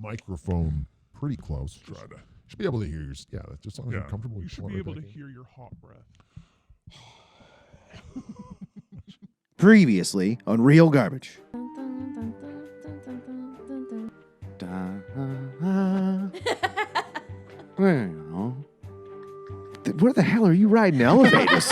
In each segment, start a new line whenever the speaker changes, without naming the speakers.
microphone pretty close.
Try to.
Should be able to hear your. Yeah, just as long as you're comfortable.
You should be able to hear your hot breath.
Previously on Real Garbage. Where the hell are you riding elevators?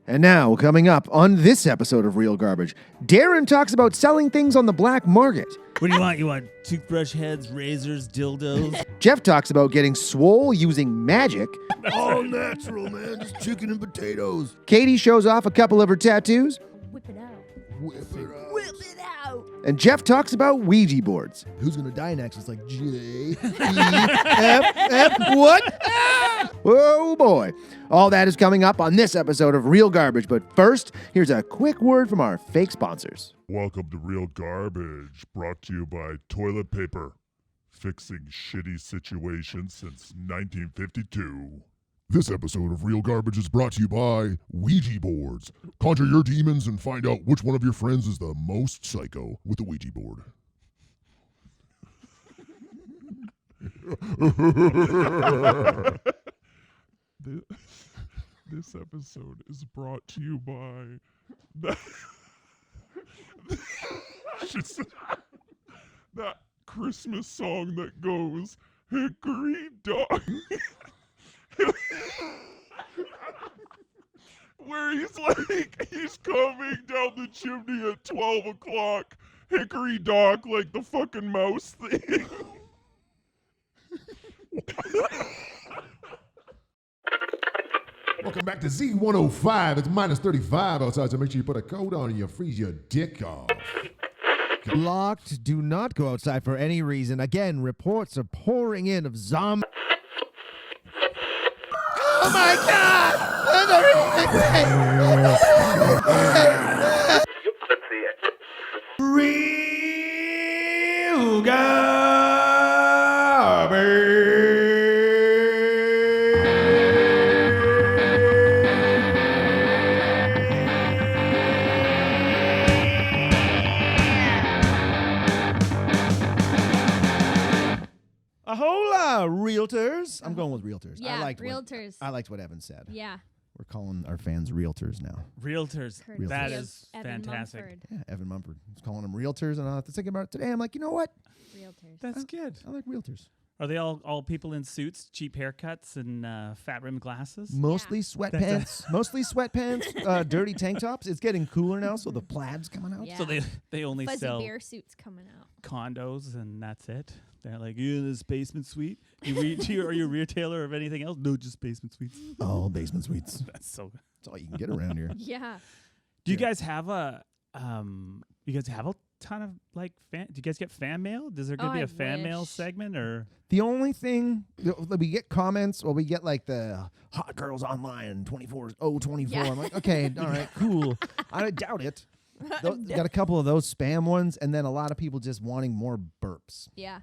And now, coming up on this episode of Real Garbage, Darren talks about selling things on the black market.
What do you want? You want toothbrush heads, razors, dildos?
Jeff talks about getting swole using magic.
All natural, man. Just chicken and potatoes.
Katie shows off a couple of her tattoos.
Whip it out.
Whip it out.
Whip it out.
And Jeff talks about Ouija boards.
Who's gonna die next? It's like J, E,
F, what? Oh boy. All that is coming up on this episode of Real Garbage. But first, here's a quick word from our fake sponsors.
Welcome to Real Garbage, brought to you by Toilet Paper, fixing shitty situations since 1952.
This episode of Real Garbage is brought to you by Ouija boards. Conjure your demons and find out which one of your friends is the most psycho with a Ouija board.
This episode is brought to you by that Christmas song that goes, Hickory Dock. Where he's coming down the chimney at 12 o'clock, Hickory Dock, like the fucking mouse thing.
Welcome back to Z105. It's minus 35 outside, so make sure you put a coat on and you freeze your dick off.
Blocked. Do not go outside for any reason. Again, reports are pouring in of zombie. Oh my God! Real Garbage. Ahola, realtors. I'm going with realtors.
Yeah,
I liked
realtors.
I liked what Evan said.
Yeah.
We're calling our fans realtors now.
Realtors.
Courtesy
That
of
is
Evan
fantastic.
Mumford.
Yeah, Evan Mumford. He's calling them realtors, and I was thinking about it today. I'm like, you know what?
Realtors.
That's good.
I like realtors.
Are they all people in suits, cheap haircuts, and fat rimmed glasses?
Mostly
Yeah.
sweatpants. Mostly sweatpants, dirty tank tops. It's getting cooler now, so the plaid's coming out.
Yeah.
So they only
Fuzzy
sell
bear suits coming out.
condos and that's it. They're like, you in this basement suite? Are you a retailer of anything else? No, just basement suites.
Oh, basement suites.
That's so good.
That's all you can get around here.
Yeah.
Do you guys have a ton of like fan? Do you guys get fan mail? Is there gonna be
I
a fan mail
wish.
segment or?
The only thing that we get comments, well, we get like the hot girls online 24.
Yeah.
I'm like, okay, all right, cool. I doubt it. Got a couple of those spam ones, and then a lot of people just wanting more burps.
Yeah.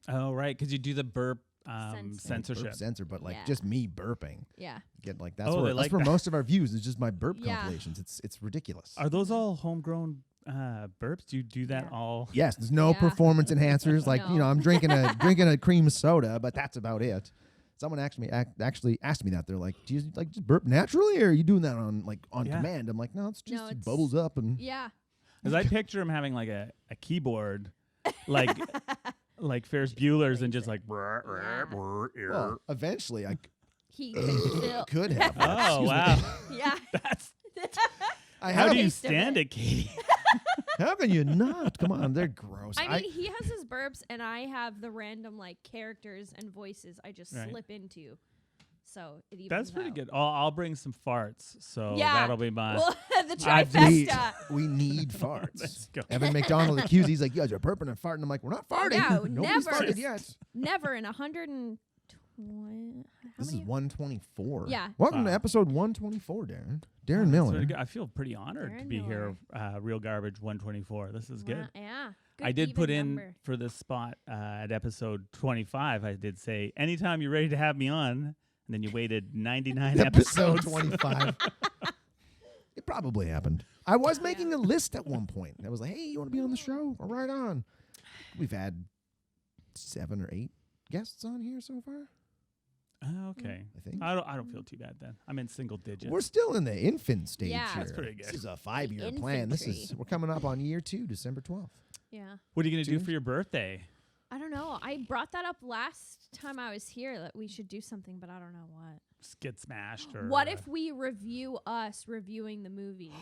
Oh right, because you do the burp
Censor.
censorship.
Burp censor, but like
Yeah.
just me burping.
Yeah.
Get like that's
Oh,
where,
they
that's
like
where
that.
most of our views is just my burp
Yeah.
compilations. It's ridiculous.
Are those all homegrown burps? Do you do that
Yeah.
all?
Yes, there's no
Yeah.
performance enhancers. Like
No.
I'm drinking a cream soda, but that's about it. Someone actually asked me that. They're like, "Do you like just burp naturally, or are you doing that on
Yeah.
command?" I'm like, "No, it's just
No,
it
it's-
bubbles up and."
Yeah.
Because I picture him having like a keyboard, like like Ferris Bueller's, and just like. Brr, brr,
Yeah.
brr, ear.
Well, eventually I
He still.
could have.
Oh
Excuse me.
wow,
Yeah.
that's.
I
How
have-
do you
taste of
stand
it.
it, Katie?
How can you not? Come on, they're gross.
I mean, he has his burps, and I have the random like characters and voices I just
Right.
slip into. So it evens
That's pretty
out.
good. I'll bring some farts, so
Yeah.
that'll be mine.
Well, the
I've
trifecta.
we need farts.
Let's go.
Evan McDonald accused. He's like, "You guys are burping and farting." I'm like, "We're not farting.
No,
Nobody's
never.
farted yet."
Never in 120.
This is 124.
Yeah.
Welcome to
Wow.
episode 124, Darren.
Oh,
Darren
that's
Millar.
really good. I feel pretty honored to
Darren
be here.
Millar.
Real Garbage 124. This is good.
Yeah. Good
I did
even
put in
number.
for this spot at episode 25. I did say, anytime you're ready to have me on, and then you waited 99
Episode
episodes.
25. It probably happened. I was making a list at one point. I was like, "Hey, you want to be on the show? All right, on." We've had 7 or 8 guests on here so far.
Okay.
I think.
I don't feel too bad then. I'm in single digits.
We're still in the infant stage
Yeah.
here.
That's
pretty good.
This is a 5-year plan. We're coming up on year 2, December 12th.
Yeah.
What are you going to do for your birthday?
I don't know. I brought that up last time I was here that we should do something, but I don't know what.
Just get smashed or
What if we review us reviewing the movies?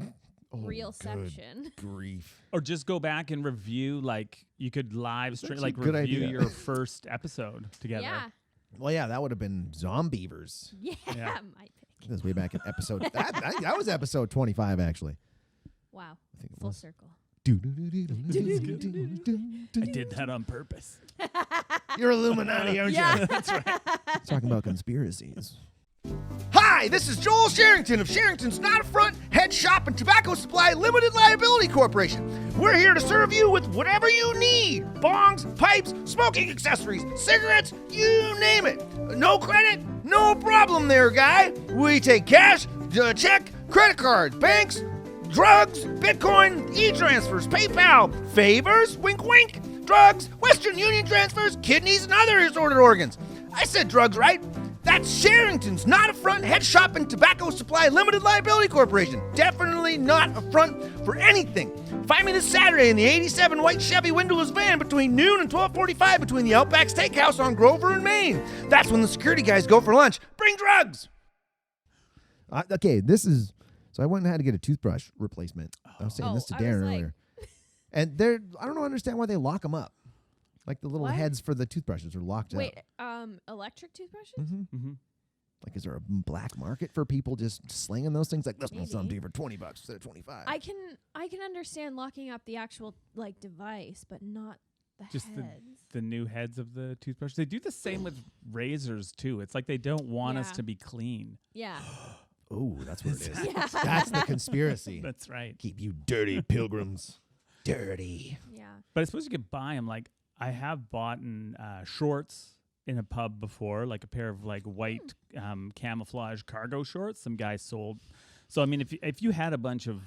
Oh,
Real
good
section.
grief.
or just go back and review like you could live stream
actually
like
a good
review
idea.
your first episode together.
Yeah.
Well, yeah, that would have been Zombievers.
Yeah.
Yeah.
My pick.
This was way back in episode. that was episode 25, actually.
Wow.
I think it
Full
was.
circle.
I did that on purpose.
You're Illuminati, aren't
Yeah.
you? That's right. Talking about conspiracies. Hi, this is Joel Sherrington of Sherrington's Not a Front Head Shop and Tobacco Supply Limited Liability Corporation. We're here to serve you with whatever you need. Bongs, pipes, smoking accessories, cigarettes, you name it. No credit? No problem there, guy. We take cash, check, credit cards, banks, drugs, Bitcoin, e-transfers, PayPal, favors, wink wink, drugs, Western Union transfers, kidneys, and other assorted organs. I said drugs, right? That's Sherrington's Not a Front Head Shop and Tobacco Supply Limited Liability Corporation. Definitely not a front for anything. Find me this Saturday in the 87 white Chevy windowless van between noon and 12:45 between the Outback Steakhouse on Grover and Main. That's when the security guys go for lunch. Bring drugs! Okay, this is... So I went and had to get a toothbrush replacement. I was saying this to
I was
Darren
like-
earlier. And they're... I don't understand why they lock them up. Like the little
What?
heads for the toothbrushes are locked
Wait,
up.
electric toothbrushes?
Mm-hmm.
Mm-hmm.
Like, is there a black market for people just slinging those things? Like, this one's something
Maybe.
for $20 instead of 25.
I can understand locking up the actual like device, but not the
Just
heads.
the new heads of the toothbrush. They do the same with razors too. It's like they don't want us
Yeah.
to be clean.
Yeah.
Oh, that's what it is.
Yeah.
That's the conspiracy.
That's right.
Keep you dirty pilgrims. Dirty.
Yeah.
But I suppose you could buy them. Like I have bought shorts in a pub before, like a pair of like white camouflage cargo shorts. Some guy sold. So I mean, if you had a bunch of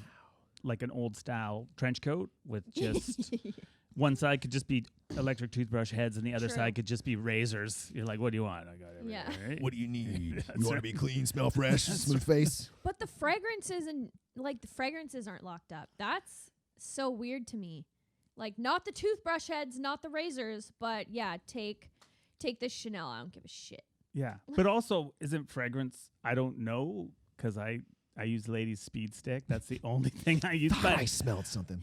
like an old style trench coat with just one side could just be electric toothbrush heads and the other
True.
side could just be razors. You're like, what do you want? I got everything.
Yeah.
Right?
What do you need?
That's
You want to be clean, smell fresh, smooth face?
But the fragrances and like the fragrances aren't locked up. That's so weird to me. Like not the toothbrush heads, not the razors, but yeah, take this Chanel. I don't give a shit.
Yeah, but also isn't fragrance? I don't know because I use Ladies Speed Stick. That's the only thing I use.
I smelled something.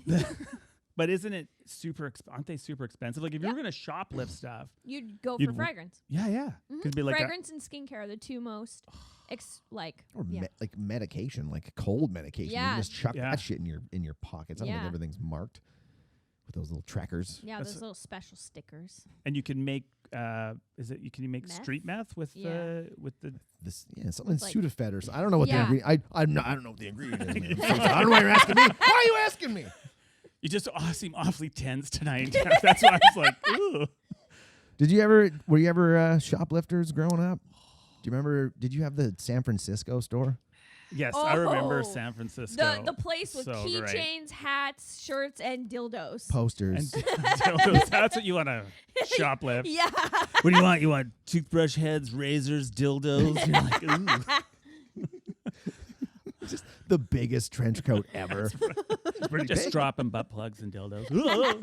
But isn't it super? Aren't they super expensive? Like if you're gonna shoplift stuff,
You'd go
You'd
for
w-
fragrance.
yeah, could be like
Fragrance and skincare are the two most
Or
yeah.
like medication, like cold medication. You
Yeah.
can just chuck
Yeah.
that shit in your pockets. I don't think
Yeah.
everything's marked with those little trackers.
Yeah,
That's
those little special stickers.
and you can make can you make
Meth?
street meth with
Yeah.
the
This something
like-
Sudafed or I don't know what
Yeah.
the ingredient. I don't know what the ingredient is. Man. I'm so sorry. I don't know why you're asking me. Why are you asking me?
you just seem awfully tense tonight. That's why I was like, ooh.
Were you ever shoplifters growing up? Do you remember? Did you have the San Francisco store?
Yes, I remember
Oh,
San Francisco.
The place with
So great.
keychains, hats, shirts, and dildos.
Posters.
And dildos. That's what you want to shoplift.
Yeah.
What do you want? You want toothbrush heads, razors, dildos? You're like, ooh.
Just the biggest trench coat ever. It's pretty
Just
big.
dropping butt plugs and dildos. Ooh.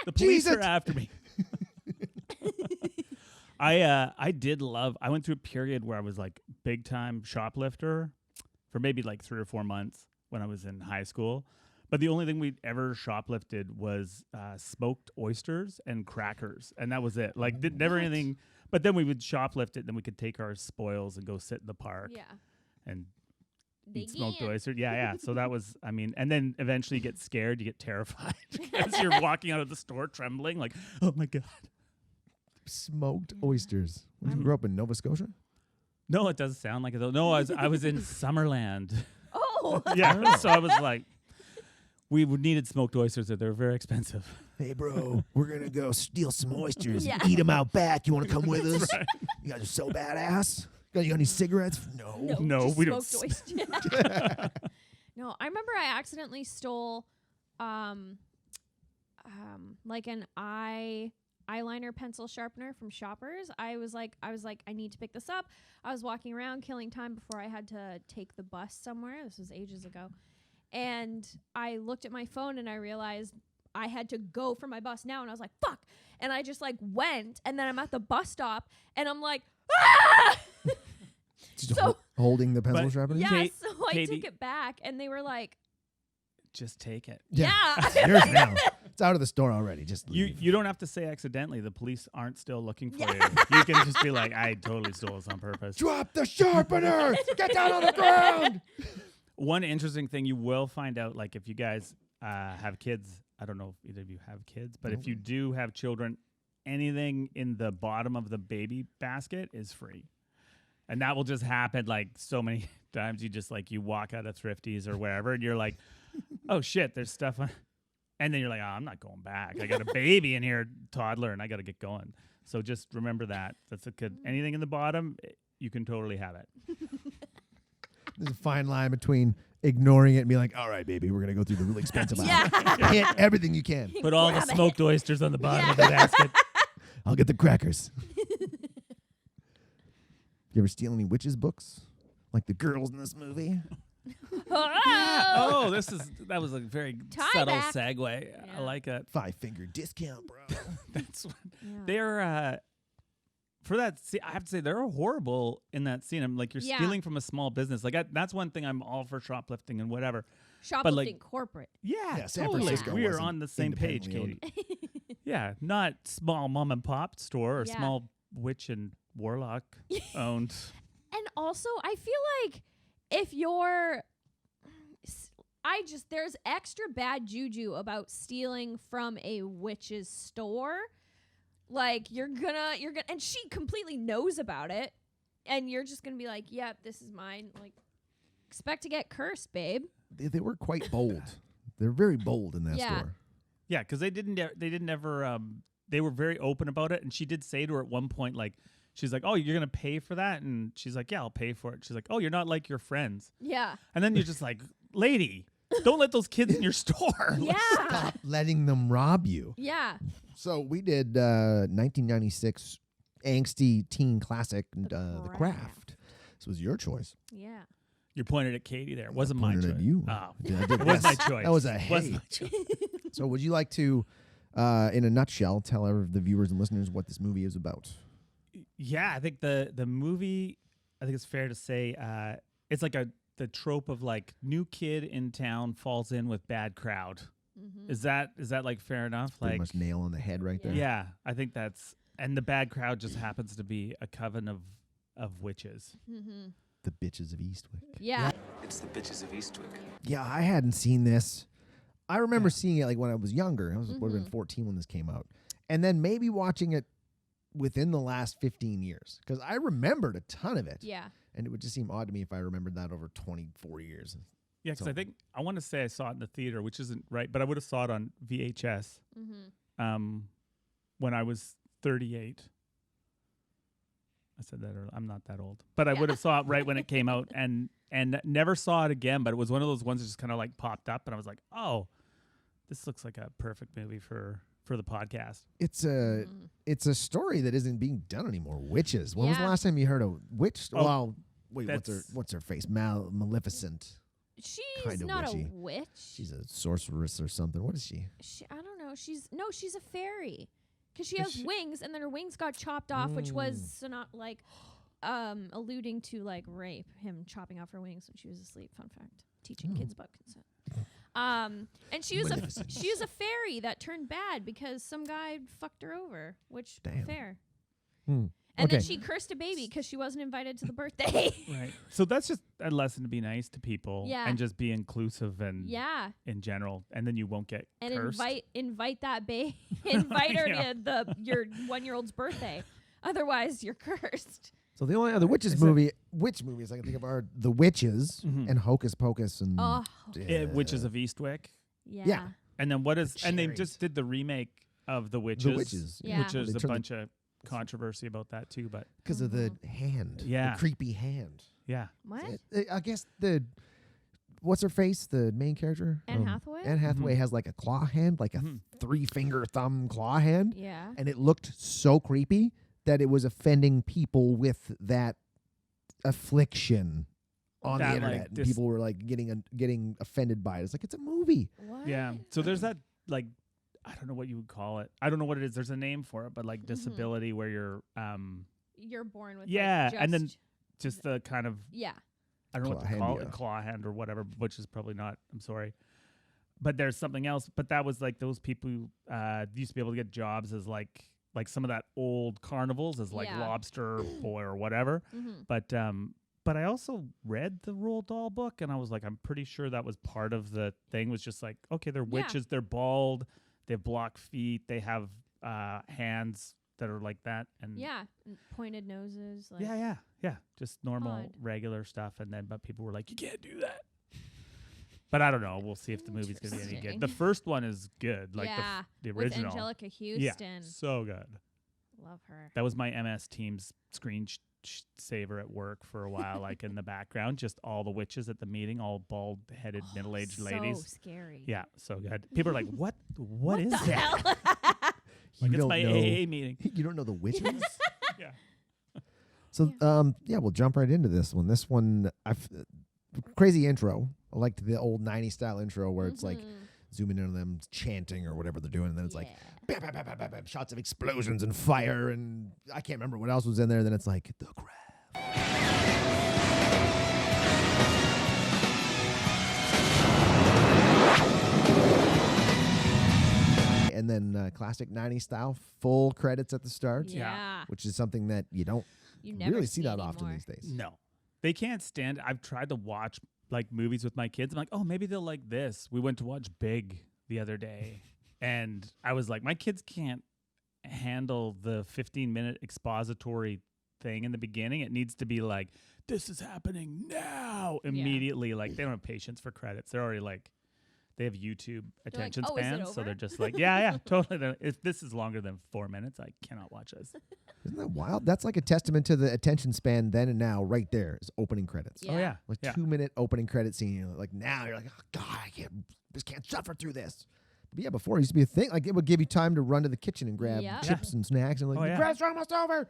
The police
Jesus.
are after me. I did love. I went through a period where I was like big time shoplifter for maybe like 3 or 4 months when I was in high school. But the only thing we'd ever shoplifted was smoked oysters and crackers, and that was it. Like never anything. But then we would shoplift it, then we could take our spoils and go sit in the park
Yeah.
and
They
eat smoked
can.
oyster. Yeah. So that was, I mean, and then eventually you get scared, you get terrified because you're walking out of the store trembling, like, oh my god.
Smoked oysters. When you grew up in Nova Scotia?
No, it doesn't sound like it though. No, I was in Summerland.
Oh.
Yeah, so I was like, we needed smoked oysters. They were very expensive.
Hey, bro, we're going to go steal some oysters
Yeah.
and eat them out back. You want to come with us?
right.
You guys are so badass. You got any cigarettes? No.
No,
just
we don't
smoked oyster. No, I remember I accidentally stole like an eye eyeliner pencil sharpener from Shoppers. I was like, I need to pick this up. I was walking around killing time before I had to take the bus somewhere. This was ages ago. And I looked at my phone and I realized I had to go for my bus now. And I was like, fuck. And I just like went, and then I'm at the bus stop and I'm like, ah!
So holding the pencil
But-
sharpener?
Yeah,
Kate-
so I
Katie-
took it back and they were like,
Just take it.
yeah.
It's yours now. It's out of the store already. Just
You
leave.
you don't have to say accidentally. The police aren't still looking for
Yeah.
you. You can just be like, I totally stole this on purpose.
Drop the sharpener! Get down on the ground!
One interesting thing you will find out, like if you guys have kids, I don't know if either of you have kids, but if you do have children, anything in the bottom of the baby basket is free. And that will just happen like so many times. You just like, you walk out of Thrifties or wherever and you're like, oh shit, there's stuff on. And then you're like, oh, I'm not going back. I got a baby in here, toddler, and I got to get going. So just remember that. That's a good, anything in the bottom, you can totally have it.
There's a fine line between ignoring it and being like, all right, baby, we're going to go through the really expensive aisle.
Yeah.
Hit everything you can.
Put all the
Grab it.
smoked oysters on the bottom of the basket.
I'll get the crackers. You ever steal any witches books? Like the girls in this movie?
Oh, that was a very
Tie
subtle
back.
segue.
Yeah.
I like it.
5-finger discount, bro.
That's what
Yeah.
they're for that. I have to say they're horrible in that scene. I'm like, you're
Yeah.
stealing from a small business. Like that's one thing I'm all for shoplifting and whatever.
Shoplifting corporate.
Yeah,
Yeah, San
totally.
Francisco
We are
wasn't
on the same page,
independently
Katie. Yeah, not small mom and pop store or
Yeah.
small witch and warlock owned.
And also, I feel like if you're, there's extra bad juju about stealing from a witch's store. Like you're gonna, and she completely knows about it, and you're just gonna be like, "Yep, this is mine." Like, expect to get cursed, babe.
They were quite bold. They're very bold in that
Yeah.
store.
Yeah, because they didn't ever. They were very open about it, and she did say to her at one point, like, she's like, "Oh, you're gonna pay for that?" And she's like, "Yeah, I'll pay for it." She's like, "Oh, you're not like your friends."
Yeah,
And then you're just like, "Lady, don't let those kids in your store."
yeah,
Stop letting them rob you.
yeah.
So we did 1996 angsty teen classic, The Craft. This was your choice.
Yeah.
You pointed at Katie there. It wasn't my
Pointed
choice.
at you.
Oh,
I did
it was my
yes.
choice.
That was a
Was
hey.
my choice.
So would you like to, in a nutshell, tell the viewers and listeners what this movie is about?
Yeah, I think the movie. I think it's fair to say it's like the trope of like new kid in town falls in with bad crowd.
Mm-hmm.
Is that like fair enough?
Pretty
Like,
much nail on the head right there.
yeah, I think that's, and the bad crowd just happens to be a coven of witches.
Mm-hmm.
The bitches of Eastwick.
Yeah.
It's the bitches of Eastwick.
Yeah, I hadn't seen this. I remember seeing it like when I was younger. I would have been
Mhm.
14 when this came out. And then maybe watching it within the last 15 years. Because I remembered a ton of it.
Yeah.
And it would just seem odd to me if I remembered that over 24 years.
Yeah, because
So-
I think I want to say I saw it in the theater, which isn't right, but I would have saw it on VHS
Mm-hmm.
when I was 38. I said that earlier. I'm not that old, but I
Yeah.
would have saw it right when it came out, and never saw it again. But it was one of those ones that just kind of like popped up, and I was like, oh, this looks like a perfect movie for the podcast.
It's a it's a story that isn't being done anymore. Witches. When was the
Yeah.
last time you heard a witch?
Oh,
well, wait,
that's-
what's her face? Maleficent.
She's
Kinda
not
witchy.
a witch.
She's a sorceress or something. What is she?
I don't know. She's a fairy, because she
Is
has
she-
wings, and then her wings got chopped off, which was so not like, alluding to like rape. Him chopping off her wings when she was asleep. Fun fact: teaching kids about consent. And she was
Magnificent.
she was a fairy that turned bad because some guy fucked her over, which
Damn.
fair.
Hmm.
And then
Okay.
she cursed a baby because she wasn't invited to the birthday.
Right. So that's just a lesson to be nice to people
Yeah.
and just be inclusive and
Yeah,
in general, and then you won't get
and
cursed.
invite that baby, invite her
Yeah.
to your 1-year-old's birthday. Otherwise, you're cursed.
So the only other witches
Is it-
witch movies I can think of are The Witches
Mhm.
and Hocus Pocus and
Oh,
Witches of Eastwick.
yeah.
And then what is? And they
Cherries.
just did the remake of The Witches.
Witches,
Yeah.
Which
They
is a
turned
bunch of controversy about that too. But
because of the hand,
Yeah.
the creepy hand.
yeah,
What?
I guess the what's her face? The main character,
Anne Hathaway?
Anne Hathaway has like a claw hand, like a 3-finger thumb claw hand.
Yeah.
And it looked so creepy that it was offending people with that affliction on
That,
the
like,
internet. And
dis-
people were like getting offended by it. It's like, it's a movie.
What?
Yeah. So there's that, like, I don't know what you would call it. I don't know what it is. There's a name for it, but like disability where you're,
You're born with
yeah,
like,
and then just the kind of,
yeah.
I don't know what to call it,
Clawhandia.
claw hand or whatever, which is probably not. I'm sorry. But there's something else. But that was like those people who used to be able to get jobs as like some of that old carnivals as like
Yeah.
lobster boy or whatever. But I also read the Roald Dahl book and I was like, I'm pretty sure that was part of the thing. Was just like, okay, they're witches, they're bald, they have block feet, they have hands that are like that, and
Yeah. And pointed noses. Like,
yeah, just normal,
Odd.
regular stuff. And then, but people were like, you can't do that. But I don't know. We'll see if the movie's gonna be any good.
Interesting.
The first one is good, like
yeah.
the
With
original.
Angelica
Yeah,
Houston.
so good.
Love her.
That was my MS Teams screen saver at work for a while, like in the background, just all the witches at the meeting, all bald-headed, middle-aged
so
ladies.
scary.
Yeah, so good. People are like, what is
the
that?
hell?
Like,
You
it's
don't
my
know-
AA meeting.
You don't know the witches?
Yeah.
So, we'll jump right into this one. This one, crazy intro. I liked the old 90s style intro where it's like zooming in on them chanting or whatever they're doing, and then it's like bam, bam, bam, bam, bam, bam, shots of explosions and fire, and I can't remember what else was in there. Then it's like the craft. And then classic 90s style, full credits at the start,
Yeah.
which is something that you don't
You never
really see that
anymore.
often these days.
No, they can't stand it. I've tried to watch like movies with my kids. I'm like, oh, maybe they'll like this. We went to watch Big the other day, and I was like, my kids can't handle the 15-minute expository thing in the beginning. It needs to be like, this is happening now, immediately. Like, they don't have patience for credits. They're already like, they have YouTube attention
"Oh, is it
spans, so
over?"
they're just like, yeah, totally. If this is longer than 4 minutes, I cannot watch this.
Isn't that wild? That's like a testament to the attention span then and now right there is opening credits.
Yeah.
Oh yeah,
Like
yeah.
2-minute opening credit scene. You're like now you're like, oh, God, I just can't suffer through this. But yeah, before it used to be a thing. Like it would give you time to run to the kitchen and grab
Yeah.
chips and snacks and like
Oh,
the
yeah.
credits are almost over.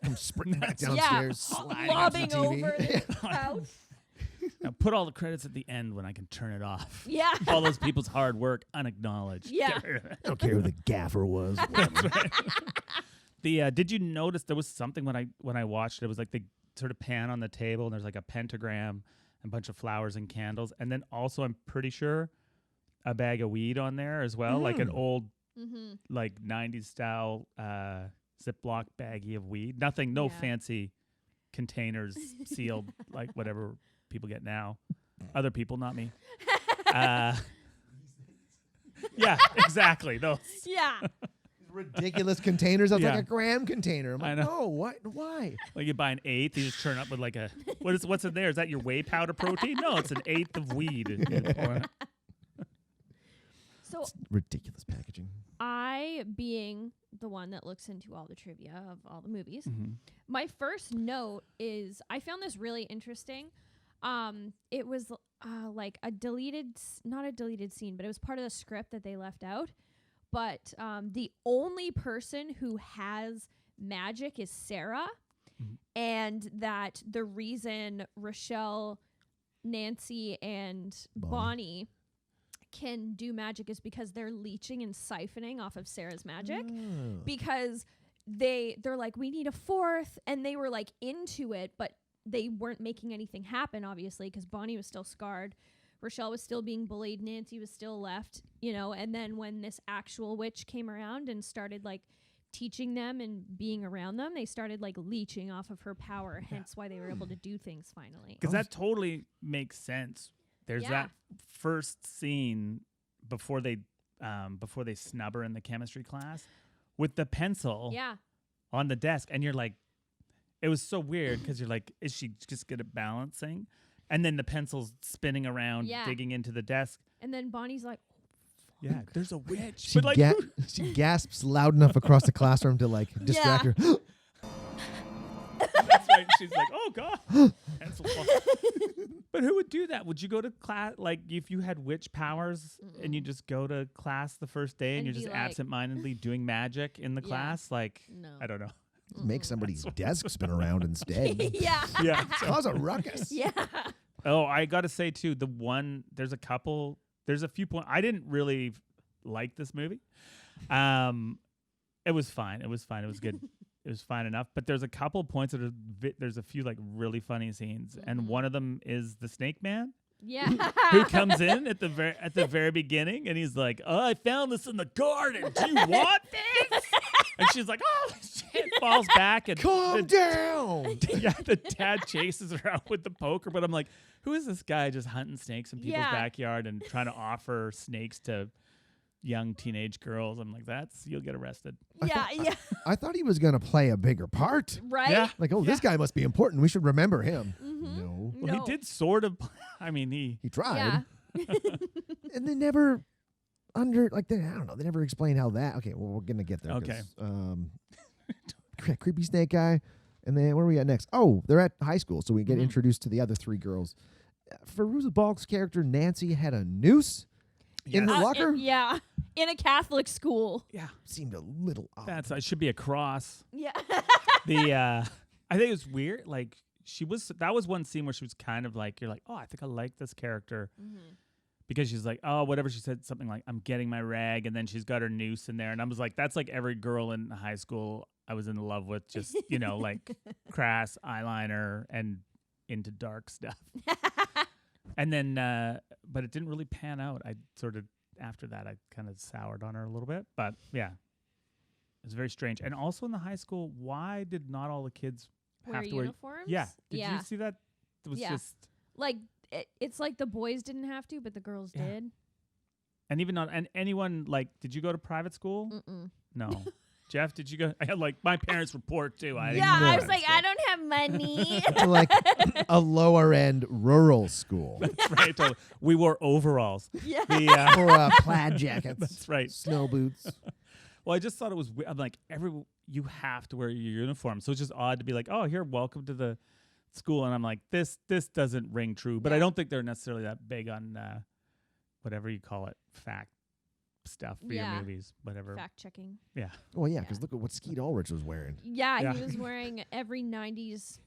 Come sprinting back
Yeah.
downstairs, sliding
Lobbing
onto the TV.
over the couch.
Now put all the credits at the end when I can turn it off.
Yeah.
All those people's hard work unacknowledged.
Yeah.
Get rid of it.
I don't care who the gaffer was.
Did you notice there was something when I watched it? It was like the sort of pan on the table, and there's like a pentagram and a bunch of flowers and candles, and then also I'm pretty sure a bag of weed on there as well, like an old like 90s style Ziploc baggie of weed. Nothing, no
Yeah.
fancy containers sealed like whatever people get now. Other people, not me. Yeah, exactly. Those.
Yeah.
Ridiculous containers. That's
Yeah.
like a gram container. I'm
I
like,
know.
no, what? Why?
Like you buy an eighth, you just turn up with like a what's in there? Is that your whey powder protein? No, it's an eighth of weed.
So
Ridiculous packaging.
I, being the one that looks into all the trivia of all the movies, my first note is I found this really interesting. It was like a not a deleted scene, but it was part of the script that they left out. But the only person who has magic is Sarah, and that the reason Rochelle, Nancy, and Bonnie can do magic is because they're leeching and siphoning off of Sarah's magic, because they're like, we need a fourth, and they were like into it, but they weren't making anything happen, obviously, because Bonnie was still scarred, Rochelle was still being bullied, Nancy was still left, and then when this actual witch came around and started like teaching them and being around them, they started like leeching off of her power, hence why they were able to do things finally.
Because that totally makes sense. There's
Yeah.
that first scene before they snub her in the chemistry class with the pencil
Yeah.
on the desk, and you're like, it was so weird because you're like, is she just good at balancing? And then the pencil's spinning around,
Yeah.
digging into the desk.
And then Bonnie's like,
Yeah, there's a witch.
She,
But like,
she gasps loud enough across the classroom to like distract her.
that's right. Right. She's like, oh God. Pencil fall. But who would do that? Would you go to class, like if you had witch powers and you just go to class the first day and
And
you're
be
just
like-
absentmindedly doing magic in the
Yeah.
class? Like,
No.
I don't know.
Make somebody's desk spin around instead.
yeah.
Yeah.
Cause a ruckus.
Yeah.
Oh, I got to say too, there's a few points. I didn't really like this movie. It was fine. It was good. It was fine enough. But there's a couple points that there's a few like really funny scenes, and one of them is the Snake Man
Yeah.
who comes in at the very beginning, and he's like, "Oh, I found this in the garden. Do you want this?" And she's like, "Oh shit!" Falls back and
Calm down.
yeah, the dad chases her out with the poker. But I'm like, who is this guy just hunting snakes in people's
Yeah.
backyard and trying to offer snakes to young teenage girls? I'm like, you'll get arrested.
Yeah. Yeah.
I thought he was going to play a bigger part.
Right?
Yeah.
Like, oh, this guy must be important. We should remember him.
Mhm.
No.
Well, he did sort of. I mean,
He tried.
Yeah.
And they never I don't know. They never explain how that. Okay, well, we're going to get there.
Okay.
Creepy snake guy. And then where are we at next? Oh, they're at high school. So we get introduced to the other three girls. Faruiza Balk's character, Nancy, had a noose in her
Yes.
locker.
Yeah. In a Catholic school.
Yeah,
Seemed a little odd.
it should be a cross.
Yeah.
I think it was weird. Like that was one scene where she was kind of like, you're like, oh, I think I like this character. Because she's like, oh, whatever. She said something like, I'm getting my rag. And then she's got her noose in there. And I was like, that's like every girl in high school I was in love with. Just, like crass eyeliner and into dark stuff. And then, but it didn't really pan out. I sort of, after that, I kind of soured on her a little bit. But yeah, it was very strange. And also in the high school, why did not all the kids
Wear
have to wear
uniforms?
Yeah. Did
Yeah.
you see that? It was
Yeah.
just.
Like, it's like the boys didn't have to, but the girls
Yeah.
did.
And even and anyone like, did you go to private school?
Mm-mm.
No. Jeff, did you go? I had like my parents report too. I
Yeah,
didn't go
I
to
was like,
private
I don't have money.
To like a lower end rural school.
school. That's right. Totally. We wore overalls.
yeah.
The,
Or plaid jackets.
that's right.
Snow boots.
Well, I just thought it was. I'm like, you have to wear your uniform, so it's just odd to be like, oh, here, welcome to the school, and I'm like, this doesn't ring true. But I don't think they're necessarily that big on whatever you call it, fact stuff for your
Yeah.
movies, whatever.
Fact checking.
Yeah.
Well, yeah, because look at what Skeet Ulrich was wearing.
Yeah,
Yeah.
he was wearing every 90s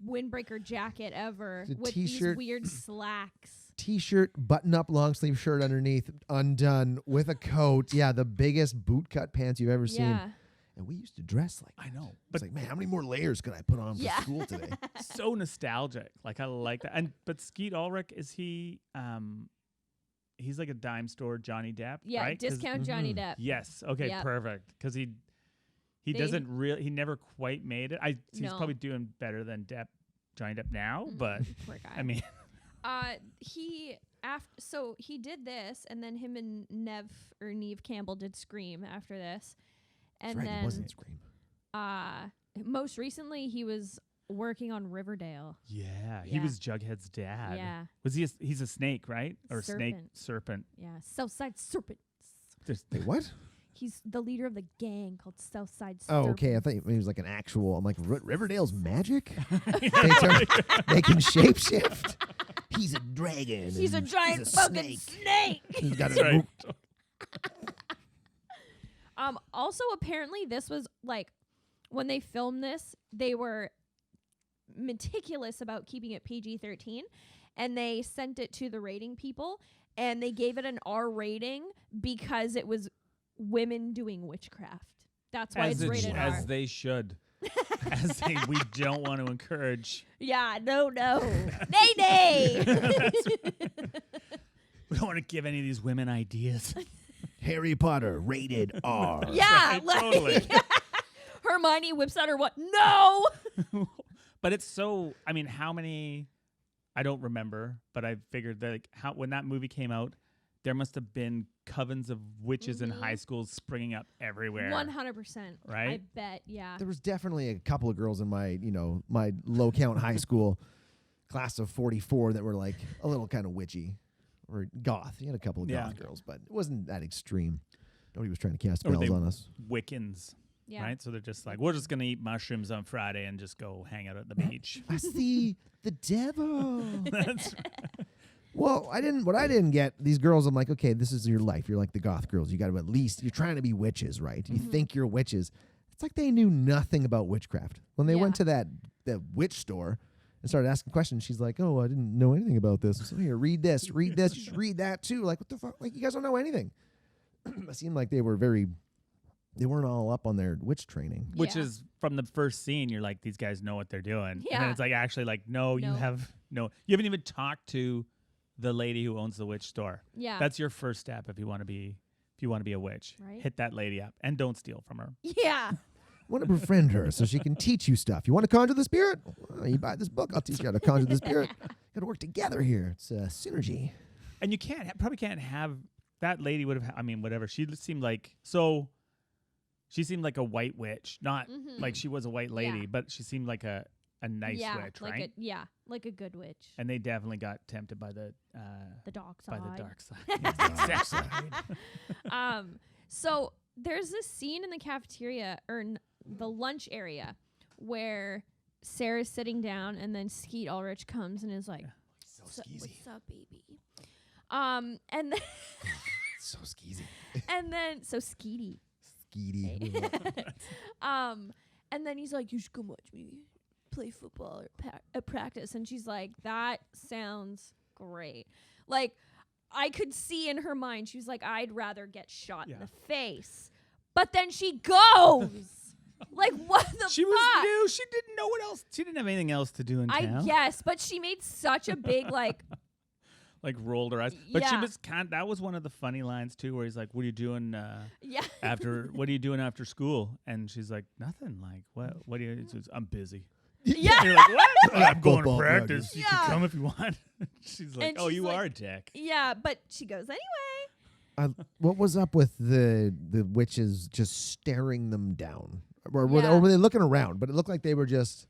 windbreaker jacket ever
The
with
t-shirt.
these weird slacks.
T-shirt, button-up long-sleeve shirt underneath, undone, with a coat. Yeah, the biggest boot-cut pants you've ever seen.
Yeah.
And we used to dress like that.
I know,
It's
but
like, man, how many more layers could I put on for
Yeah.
school today?
so nostalgic. Like I like that. But Skeet Ulrich, is he? He's like a dime store Johnny Depp.
Yeah,
right? 'Cause-
discount Johnny Depp.
Yes. Okay.
Yep.
Perfect. Because he
They-
doesn't really. He never quite made it. He's
No.
probably doing better than Johnny Depp now. But
Poor guy.
I mean,
So he did this, and then him and Neve Campbell did Scream after this, and
That's right,
then
it wasn't Scream.
most recently he was working on Riverdale.
yeah, he
Yeah.
was Jughead's dad.
Yeah,
Was he? He's a snake, right? Or a snake
Serpent.
serpent.
yeah, Southside Serpents.
There's-
Wait, what?
He's the leader of the gang called Southside
Oh,
Serpents.
okay. I thought he was like an actual. I'm like, Riverdale's magic? They can shapeshift? He's a dragon.
He's a
and
giant
he's a
fucking snake.
He's got
That's
a
right.
Also, apparently, this was like when they filmed this, they were meticulous about keeping it PG-13, and they sent it to the rating people, and they gave it an R rating because it was women doing witchcraft. That's why it's rated R.
as they should. We don't want to encourage.
Yeah, no. Nay.
We don't want to give any of these women ideas.
Harry Potter rated R.
Yeah,
Right,
like
totally.
Hermione whips out her what? No.
But it's so. I mean, how many? I don't remember, but I figured that when that movie came out, there must have been covens of witches in high schools springing up everywhere.
100%. I
Right?
bet. Yeah.
There was definitely a couple of girls in my low count high school class of 44 that were like a little kind of witchy or goth. You had a couple of
Yeah.
goth girls, but it wasn't that extreme. Nobody was trying to cast
Or
spells
they-
on us.
Wiccans.
Yeah.
right? So they're just like, we're just gonna eat mushrooms on Friday and just go hang out at the beach.
I see the devil.
That's
Well, what I didn't get, these girls, I'm like, okay, this is your life. You're like the goth girls. You got to at least, you're trying to be witches, right? You think you're witches. It's like they knew nothing about witchcraft. When they went to that witch store and started asking questions, she's like, oh, I didn't know anything about this. So here, read this, you should read that too. Like, what the fuck? Like, you guys don't know anything. It seemed like they weren't all up on their witch training.
which is from the first scene. You're like, these guys know what they're doing. And
Yeah.
then it's like, actually, like, no, you
No.
haven't even talked to the lady who owns the witch store.
Yeah.
That's your first step if you want to be a witch.
Right.
Hit that lady up and don't steal from her.
yeah.
Want to befriend her so she can teach you stuff. You want to conjure the spirit? Well, you buy this book. I'll teach you how to conjure the spirit. Got to work together here. It's synergy.
And you probably can't have that lady would have. I mean, whatever. She seemed like a white witch, not like she was a white lady,
Yeah.
but she seemed like a nice witch,
like
right?
like a good witch.
And they definitely got tempted by the
Dark
by
side.
the dark side. Yes,
So there's this scene in the cafeteria or the lunch area where Sarah's sitting down and then Skeet Ulrich comes and is like, What's up, baby? And then
So skeezy.
and then so Skeety.
Skeety.
And then he's like, you should come watch me play football or at practice. And she's like, that sounds great. Like, I could see in her mind, she was like, I'd rather get shot in the face. But then she goes. Like, what the
She
fuck?
was new. She didn't know what else. She didn't have anything else to do in
I
town.
guess, but she made such a big, like,
Like rolled her eyes. But she
Yeah.
was that was one of the funny lines too, where he's like, "What are you doing
yeah.
what are you doing after school?" And she's like, "Nothing." Like, what do you? He says, "I'm busy."
Yeah.
And you're like, "What?" I'm going to
Football
practice.
practice.
You
Yeah.
can come if you want. She's like,
And
"Oh,
she's
you
like-
are a dick."
Yeah, but she goes, anyway.
What was up with the witches just staring them down? Or were
Yeah.
they looking around? But it looked like they were just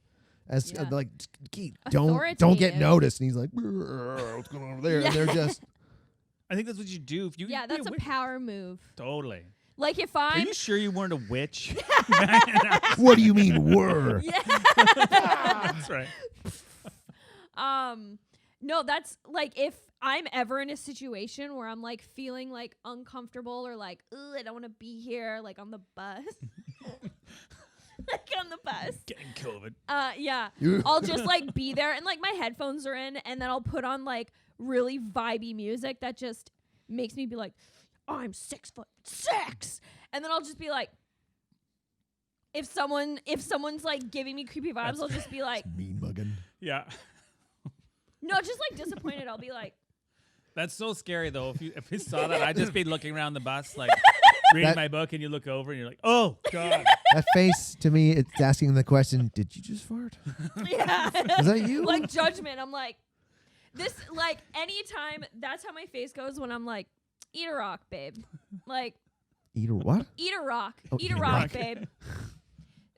Yeah.
like, Keith, don't get
Authoritative.
noticed. And he's like, "Brrr, what's going on over there?" And they're just
I think that's what you do if you.
Yeah, that's a power move.
Totally.
Like, if
Are
I'm.
you sure you weren't a witch?
what do you mean were?
Yeah.
That's right.
No, that's like if I'm ever in a situation where I'm like feeling like uncomfortable or like, ugh, I don't want to be here, like on the bus. Like on the bus.
Getting COVID.
Yeah. I'll just like be there and like my headphones are in and then I'll put on like really vibey music that just makes me be like, I'm 6'6", and then I'll just be like, if someone's like giving me creepy vibes, I'll just be like,
Mean mugging.
Yeah.
no, just like disappointed. I'll be like,
That's so scary though. If you saw that, I'd just be looking around the bus like reading
That-
my book, and you look over and you're like, "Oh God."
That face to me, it's asking the question, did you just fart?
yeah.
Is that you?
Like judgment. I'm like, this, like anytime, that's how my face goes when I'm like, eat a rock, babe. Like,
Eat a what?
eat a rock.
Oh,
Eat a rock, babe.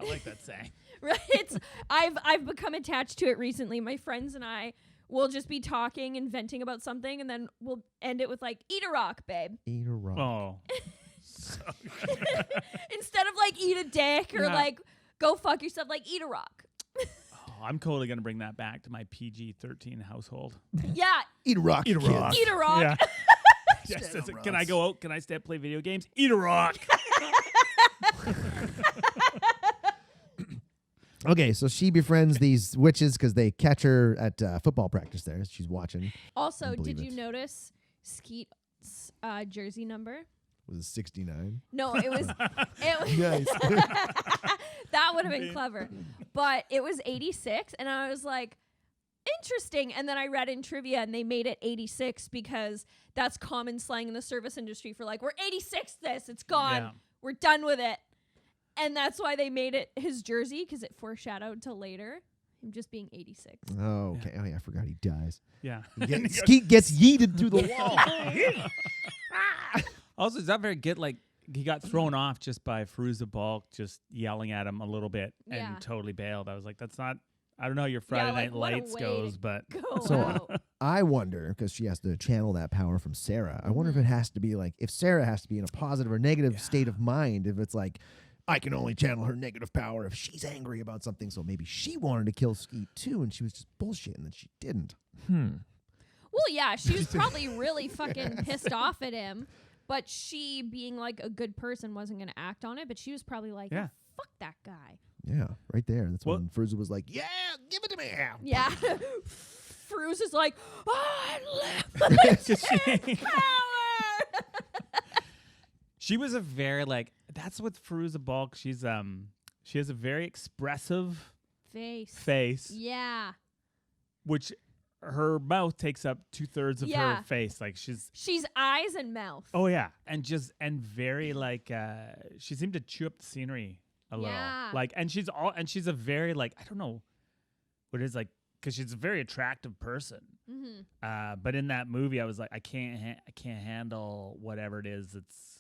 I like that saying.
Right? I've become attached to it recently. My friends and I will just be talking and venting about something, and then we'll end it with like, eat a rock, babe.
Eat a rock.
Oh.
Instead of like eat a dick or
Yeah.
like go fuck yourself, like eat a rock.
Oh, I'm totally gonna bring that back to my PG-13 household.
Yeah,
Eat a rock.
Eat a
kids.
rock.
eat a rock.
Yeah. Yes, can I go out? Can I stay play video games? Eat a rock.
Okay, so she befriends these witches because they catch her at football practice there. She's watching.
Also,
Can't
did
believe
you
it.
notice Skeet's jersey number?
Was it 69?
No, it was.
Nice.
That would have been clever, but it was 86, and I was like, interesting. And then I read in trivia, and they made it 86 because that's common slang in the service industry for like, we're 86. This, it's gone.
Yeah.
We're done with it, and that's why they made it his jersey because it foreshadowed to later him just being 86.
Oh, okay. Oh, yeah, I forgot he dies.
Yeah.
Skeet gets yeeted through the wall.
Also, does that very get like he got thrown off just by Faruiza Balk just yelling at him a little bit and
Yeah.
totally bailed. I was like, that's not. I don't know how your Friday
like,
Night
what a
Lights
way
goes,
to
but
Go
So,
out.
I wonder, because she has to channel that power from Sarah, I wonder if it has to be like, if Sarah has to be in a positive or negative state of mind, if it's like, I can only channel her negative power if she's angry about something. So maybe she wanted to kill Skeet too, and she was just bullshitting that she didn't.
Well, yeah, she was probably really fucking pissed off at him, but she, being like a good person, wasn't going to act on it. But she was probably like,
Yeah.
oh, fuck that guy.
Yeah, right there. That's
Well-
when Faruiza was like, "Yeah, give it to me."
Yeah. Faruiza's like, unlimited power.
She was a very that's what Faruiza Balk. She has a very expressive face,
Yeah.
which her mouth takes up 2/3 of
Yeah.
her face. Like she's
eyes and mouth.
oh yeah, and very she seemed to chew up the scenery a little.
Yeah.
And she's a very I don't know what it is because she's a very attractive person.
Mm-hmm.
But in that movie, I was like, I can't handle whatever it is. It's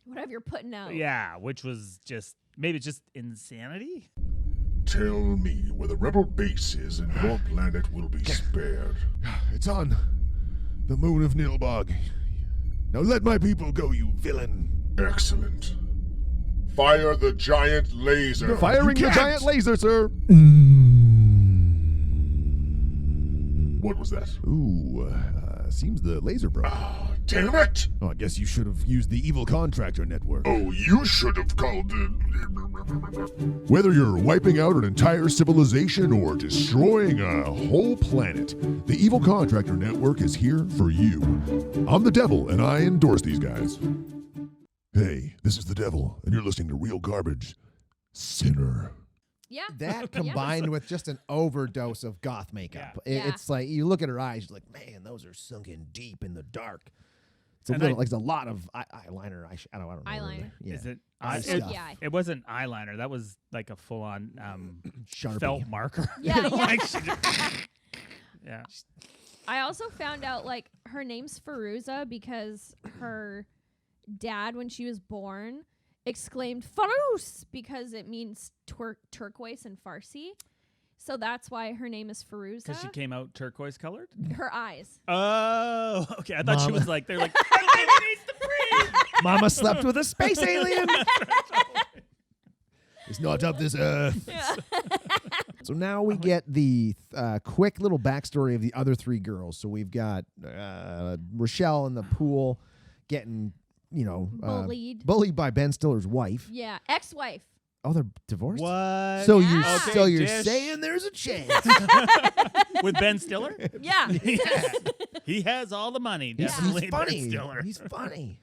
Whatever you're putting out.
yeah, which was maybe just insanity.
Tell me where the rebel base is and your planet will be spared. It's on the moon of Nilbog. Now let my people go, you villain. Excellent. Fire the giant laser.
Firing
You
the
can't.
giant laser, sir.
What was that?
Ooh, seems the laser broke.
Ah, damn it!
Oh, I guess you should have used the evil contractor network.
Oh, you should have called it. Whether you're wiping out an entire civilization or destroying a whole planet, the Evil Contractor Network is here for you. I'm the devil, and I endorse these guys. Hey, this is the devil, and you're listening to Real Garbage. Sinner.
Yeah.
That combined with just an overdose of goth makeup.
Yeah.
It's like you look at her eyes, you're like, man, those are sunken deep in the dark. It's a
And
little, like, there's a lot of eyeliner. I don't know.
Eyeliner.
Yeah.
Is it?
Eye
it,
stuff.
Yeah.
it wasn't eyeliner. That was like a full-on
Sharpie.
felt marker.
Yeah, yeah.
Like she just- yeah.
I also found out her name's Faruiza because her dad, when she was born, exclaimed Farus because it means turquoise in Farsi. So that's why her name is Faruiza.
Because she came out turquoise colored.
Her eyes.
Oh, okay. I thought she
Mama.
was like they're like "That baby needs to breathe."
Mama slept with a space alien. It's not of this earth.
Yeah.
So now we get the quick little backstory of the other three girls. So we've got Rochelle in the pool getting, bullied by Ben Stiller's wife.
Yeah. Ex-wife.
Oh, they're divorced?
What?
So
Yeah.
you're
Okay,
so you're
Dish.
saying there's a chance.
With Ben Stiller?
Yeah.
Yeah. He has all the money. Definitely
He's
Ben
funny.
Stiller.
He's funny.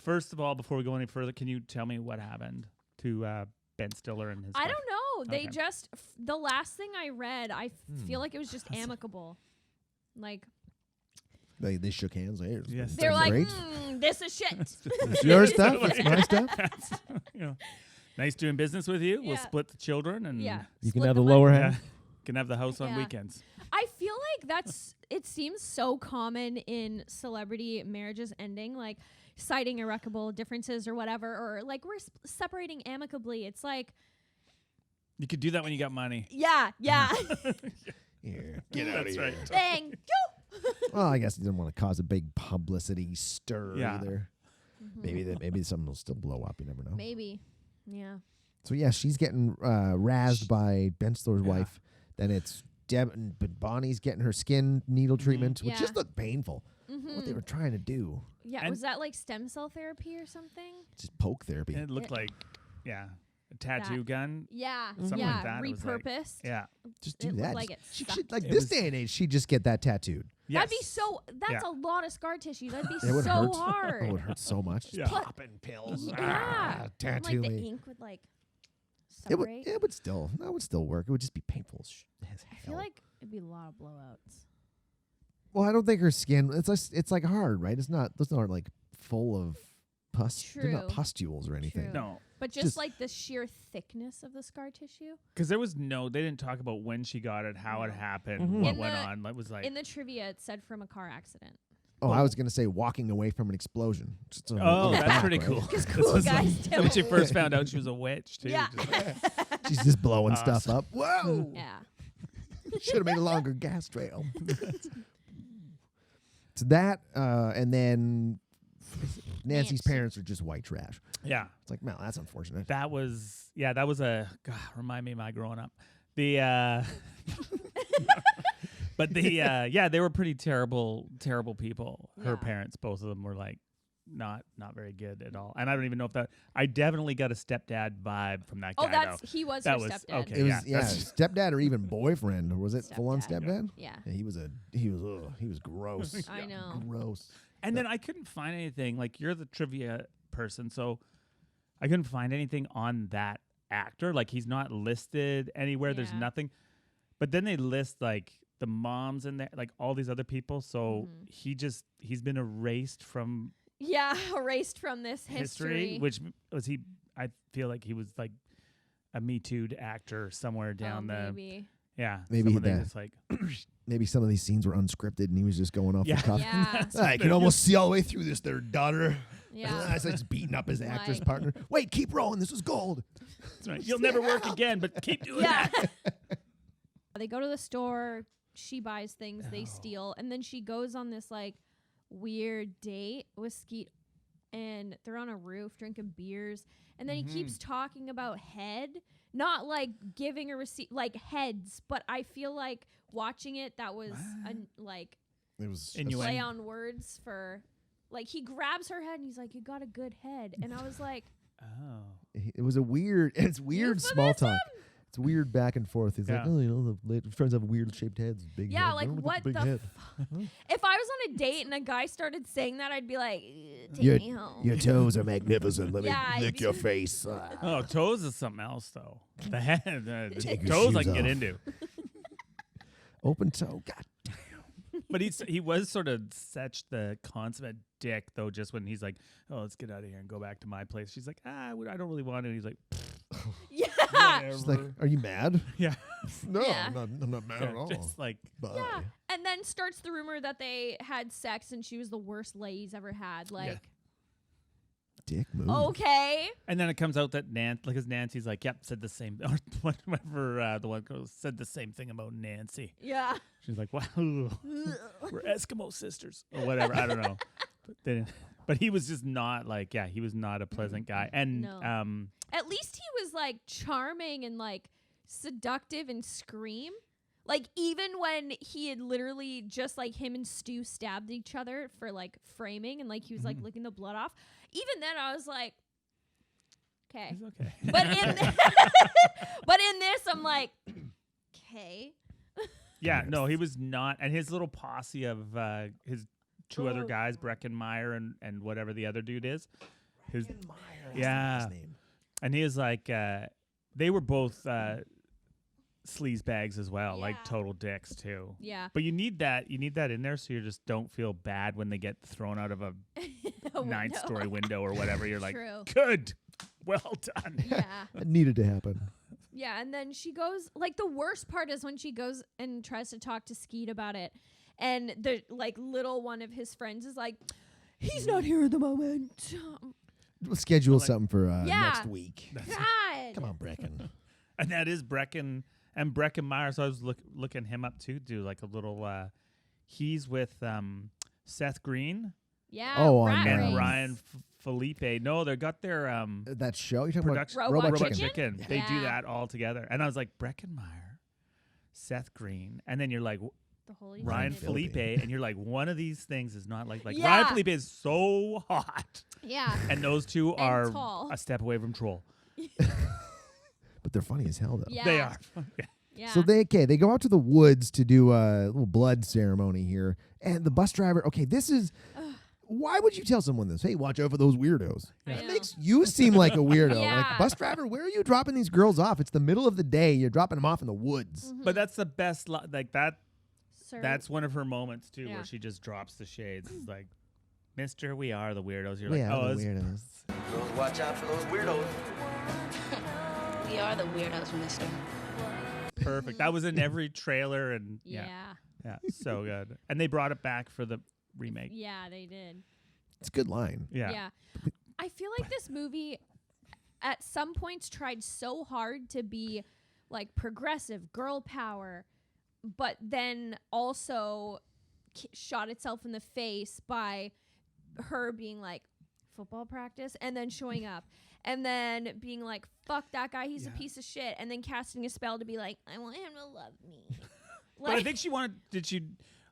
First of all, before we go any further, can you tell me what happened to Ben Stiller and his
I
wife?
don't know. They
Okay.
just, the last thing I read, I feel like it was just amicable. Like,
They shook hands. Hey,
Yes.
they're like,
great.
this is shit.
It's your stuff. It's my stuff.
Nice doing business with you. We'll
Yeah.
split the children and
Yeah.
You can
Split
have the
money.
lower
yeah,
half.
can have the house on
Yeah.
weekends.
I feel like it seems so common in celebrity marriages ending, like citing irreparable differences or whatever, or like we're separating amicably. It's like,
You could do that when you got money.
yeah.
Here, get out of
That's
here.
right.
Thank you.
Well, I guess he didn't want to cause a big publicity stir
Yeah.
either. Maybe something will still blow up. You never know.
Maybe. Yeah.
So yeah, she's getting razzed by Ben Stiller's
Yeah.
wife. Then it's but Bonnie's getting her skin needle treatment, which
Yeah.
just looked painful.
Mm-hmm.
What they were trying to do,
Yeah.
And-
Was that like stem cell therapy or something?
just poke therapy.
And it looked like, a tattoo
That-
gun.
Yeah.
Something
yeah.
like that. It was like-
Repurposed.
Yeah.
Just
it
do
looked
that.
like it
She
sucked.
should, like
It
this
was-
day and age, she'd just get that tattooed.
That'd be
Yes.
so. That's
Yeah.
a lot of scar tissue. That'd be
It would
so
hurt.
hard.
Oh, it would hurt so much.
Yeah.
Just popping pills.
Yeah. And,
Tattoo
like the
me.
ink would like
It would.
separate.
It would still. That would still work. It would just be painful as
I feel
hell.
like it'd be a lot of blowouts.
Well, I don't think her skin. It's like hard, right? It's not. Those aren't like full of pus. They're not
True.
pustules or anything.
True.
No.
But
Just-
just like the sheer thickness of the scar tissue.
Because they didn't talk about when she got it, how it
No.
happened,
Mhm.
what
In
went
the-
on. It was like,
In the trivia, it said from a car accident.
Oh, I was gonna say walking away from an explosion. Just on
oh,
the
that's
back,
pretty
right?
cool.
Because
This
cool
was
guys
like- when she
do.
first found out she was a witch, too.
Yeah.
Just like-
She's just blowing stuff
Awesome.
up. Whoa!
Yeah.
Should have made a longer gas trail. So that, and then Nancy's
Nancy.
parents are just white trash.
Yeah.
It's like, no, that's unfortunate.
That was a God, remind me of my growing up. The but they were pretty terrible people. Her
Yeah.
parents, both of them were like not very good at all. And I don't even know if I definitely got a stepdad vibe from that guy.
He was
That
her
was-
stepdad.
okay.
It was
Yeah,
stepdad or even boyfriend, or was it full on
Stepdad.
stepdad?
Yeah.
Yeah, he was gross.
I know.
Gross.
And then I couldn't find anything. Like, you're the trivia person, so I couldn't find anything on that actor. Like, he's not listed anywhere. There's
Yeah.
nothing. But then they list like the moms in there, like all these other people. So he's been erased from
Yeah, erased from this
history. Which was he? I feel like he was like a Me Too'd actor somewhere down the.
Maybe.
Yeah,
Maybe
someone they
that-
just like.
Maybe some of these scenes were unscripted and he was just going off
Yeah.
the cuff.
Yeah.
I can almost see all the way through this, their daughter.
Yeah.
It's like just beating up his actress
Right.
partner. Wait, keep rolling. This is gold.
That's right. You'll never work again, but keep doing
Yeah.
that.
They go to the store, she buys things, they steal, and then she goes on this like weird date with Skeet, and they're on a roof drinking beers, and then he keeps talking about head, not like giving a receipt, like heads, but I feel like watching it, that was like
It was
Innuendo.
play on words for, like, he grabs her head and he's like, "You got a good head," and I was like,
Oh.
it was a weird, it's weird small talk. It's weird back and forth. He's like,
Yeah.
oh, you know, the friends have weird shaped heads, big
yeah,
heads.
like
I don't
what
big
the
head.
if I was on a date and a guy started saying that, I'd be like, "Take
Your,
me home."
your toes are magnificent. Let
Yeah,
me
I'd
lick
be-
your face.
Oh, toes is something else though. The head,
Take your
toes I
shoes
can get
off.
into.
Open toe. God.
But he was sort of such the consummate dick though. Just when he's like, "Oh, let's get out of here and go back to my place," she's like, "I don't really want it." And he's like,
Yeah.
She's like, are you mad?
"Yeah,
No,
Yeah.
I'm not mad at all.
just like
Bye.
Yeah. And then starts the rumor that they had sex and she was the worst lay he's ever had. Like,
Dick move.
okay.
And then it comes out that because Nancy's like, "Yep," said the same, or whatever the one goes said the same thing about Nancy.
Yeah.
She's like, "Wow, we're Eskimo sisters," or whatever. I don't know. But he was just not like, he was not a pleasant guy. And
No. At least he was like charming and like seductive and scream. Like, even when he had literally just like him and Stu stabbed each other for like framing and like he was like licking the blood off. Even then I was like, okay.
he's okay.
But in this I'm like, okay.
Yeah, no, he was not. And his little posse of his two other guys, Breckenmeyer and whatever the other dude is. Yeah. And he is like, they were both sleaze bags as well, like
Yeah.
total dicks too.
Yeah.
But you need that in there so you just don't feel bad when they get thrown out of a
A
9-story window or whatever. You're like,
True.
good, well done.
Yeah.
That needed to happen.
Yeah, and then she goes, like, the worst part is when she goes and tries to talk to Skeet about it, and the like little one of his friends is like, "He's not here at the moment."
We'll schedule
like-
something for
Yeah.
next week.
God.
Come on, Brecken.
And that is Brecken and Breckenmeyer. So I was looking him up too. Do like a little. He's with Seth Green
Yeah.
Oh, on,
Rat
and
Race.
and Ryan Felipe. No, they got their
That show you're talking
production
about?
Robot
Robot
Chicken?
Chicken.
They do
Yeah.
that all together. And I was like, Breckenmeyer, Seth Green, and then you're like
The Holy
Ryan
Trinity.
Felipe, and you're like, one of these things is not like
Yeah.
Ryan Felipe is so hot,
Yeah.
and those two are
tall.
a step away from troll.
But they're funny as hell, though.
Yeah.
They are.
Yeah.
So they go out to the woods to do a little blood ceremony here, and the bus driver. Okay, this is. Why would you tell someone this? Hey, watch out for those weirdos.
I
That
know.
makes you seem like a weirdo.
Yeah.
Like, bus driver, where are you dropping these girls off? It's the middle of the day. You're dropping them off in the woods.
But that's the best. Like that.
Sir.
That's one of her moments too,
Yeah.
where she just drops the shades. It's like, Mister, we are the weirdos. You're
We
like,
are
oh,
the
it's-
weirdos.
Girls, watch out for those weirdos.
We are the weirdos, mister.
perfect. That was in every trailer, and
Yeah.
yeah, so good. And they brought it back for the remake.
Yeah, they did.
It's a good line.
Yeah.
I feel like this movie at some points tried so hard to be like progressive, girl power, but then also shot itself in the face by her being like football practice and then showing up and then being like, fuck that guy, he's a piece of shit, and then casting a spell to be like, I want him to love me.
But I think she wanted. Did she?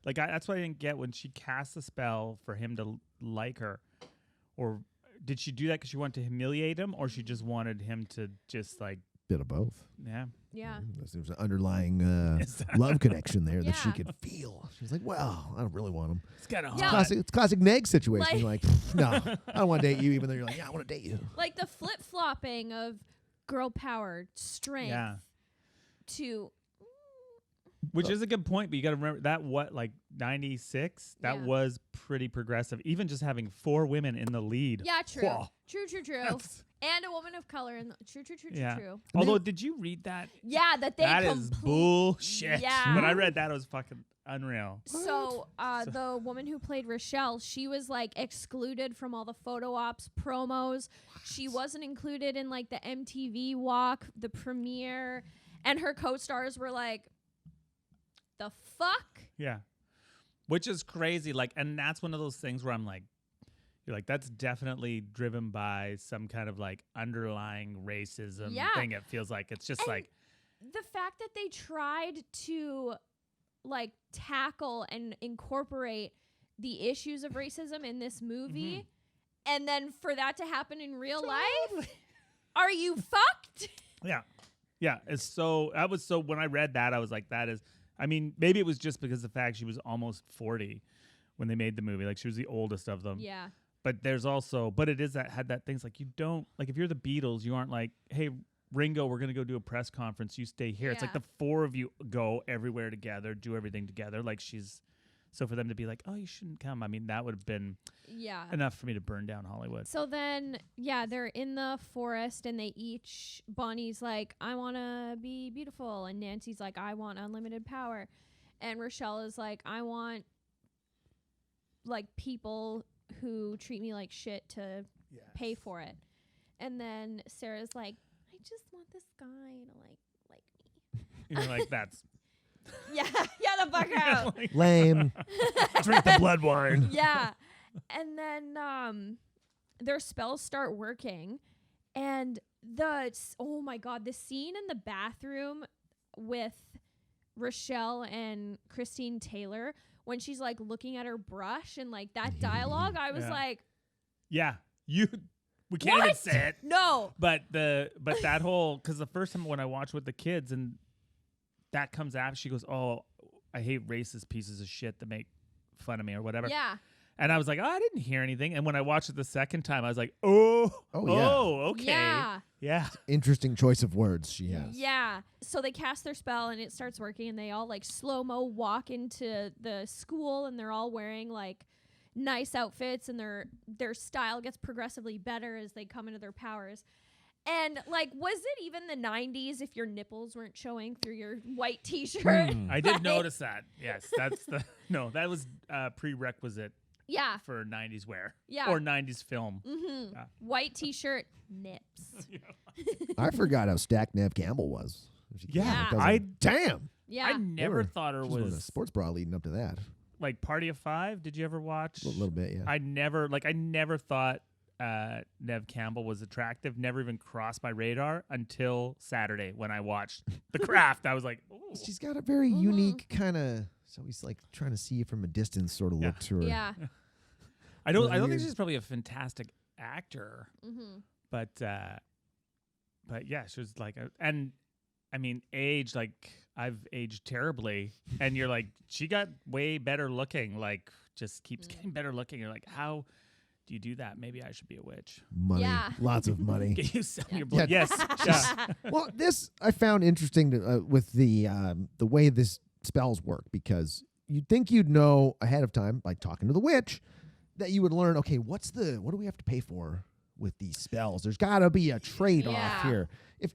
Like that's what I didn't get when she cast a spell for him to like her, or did she do that because she wanted to humiliate him, or she just wanted him to just like
Bit of both.
yeah.
There's an underlying love connection there that she could feel. She's like, well, I don't really want him.
It's kind of
It's classic Meg situation. You're like, no, I don't want to date you, even though you're like, yeah, I want to date you.
Like the flip-flopping of girl power, strength to...
Which is a good point, but you got to remember that 96? That was pretty progressive. Even just having 4 women in the lead.
Yeah, true.
Whoa.
True. And a woman of color in the true.
Although, did you read that?
Yeah, that
is bullshit.
Yeah.
When I read that, it was fucking unreal.
So the woman who played Rochelle, she was like excluded from all the photo ops promos. She wasn't included in like the MTV walk, the premiere, and her co-stars were like, the fuck?
Yeah. Which is crazy. Like, and that's one of those things where I'm like, you're like, that's definitely driven by some kind of like underlying racism thing. It feels like it's just like
the fact that they tried to like tackle and incorporate the issues of racism in this movie, and then for that to happen in real life, are you fucked?
Yeah. It's so when I read that, I was like, that is. I mean, maybe it was just because of the fact she was almost 40 when they made the movie. Like, she was the oldest of them.
Yeah.
But there's also, but it is that had that things like you don't, like if you're the Beatles, you aren't like, hey, Ringo, we're going to go do a press conference. You stay here. It's like the 4 of you go everywhere together, do everything together. Like so for them to be like, oh, you shouldn't come. I mean, that would have been enough for me to burn down Hollywood.
So then, they're in the forest and they each, Bonnie's like, I want to be beautiful. And Nancy's like, I want unlimited power. And Rochelle is like, I want like people who treat me like shit to pay for it. And then Sarah's like, I just want this guy to like me.
You're like, that's...
Yeah, the fuck out.
Lame. Drink the blood wine.
Yeah. And then their spells start working. And oh my God, the scene in the bathroom with Rochelle and Christine Taylor, when she's like looking at her brush and like that dialogue, I was like,
yeah, we can't even say it.
No.
But that whole, because the first time when I watched with the kids and that comes after, she goes, oh, I hate racist pieces of shit that make fun of me or whatever.
Yeah.
And I was like, oh, I didn't hear anything. And when I watched it the second time, I was like, okay. Yeah.
Interesting choice of words she has.
Yeah. So they cast their spell and it starts working and they all like slow-mo walk into the school and they're all wearing like nice outfits and their style gets progressively better as they come into their powers. And like, was it even the 90s if your nipples weren't showing through your white t-shirt?
I did notice that. Yes, that was prerequisite.
Yeah.
For 90s wear.
Yeah.
Or 90s film.
Mm-hmm. Yeah. White t-shirt, nips.
I forgot how stacked Nev Campbell was. Damn.
Yeah.
I never thought her was
a sports bra leading up to that.
Like Party of Five. Did you ever watch?
A little bit, yeah.
I never thought Nev Campbell was attractive. Never even crossed my radar until Saturday when I watched The Craft. I was like, ooh.
She's got a very unique kind of. So he's like trying to see you from a distance sort of look to her.
Yeah.
I don't think she's probably a fantastic actor.
Mm-hmm.
But yeah, she was like, and I mean, age, like I've aged terribly, and you're like, she got way better looking, like just keeps getting better looking. You're like, how do you do that? Maybe I should be a witch.
Money, lots of money.
Can you sell your blood? Yes.
Well, this I found interesting with the way this spells work, because you'd think you'd know ahead of time by talking to the witch that you would learn, okay, what do we have to pay for with these spells? There's got to be a trade-off here.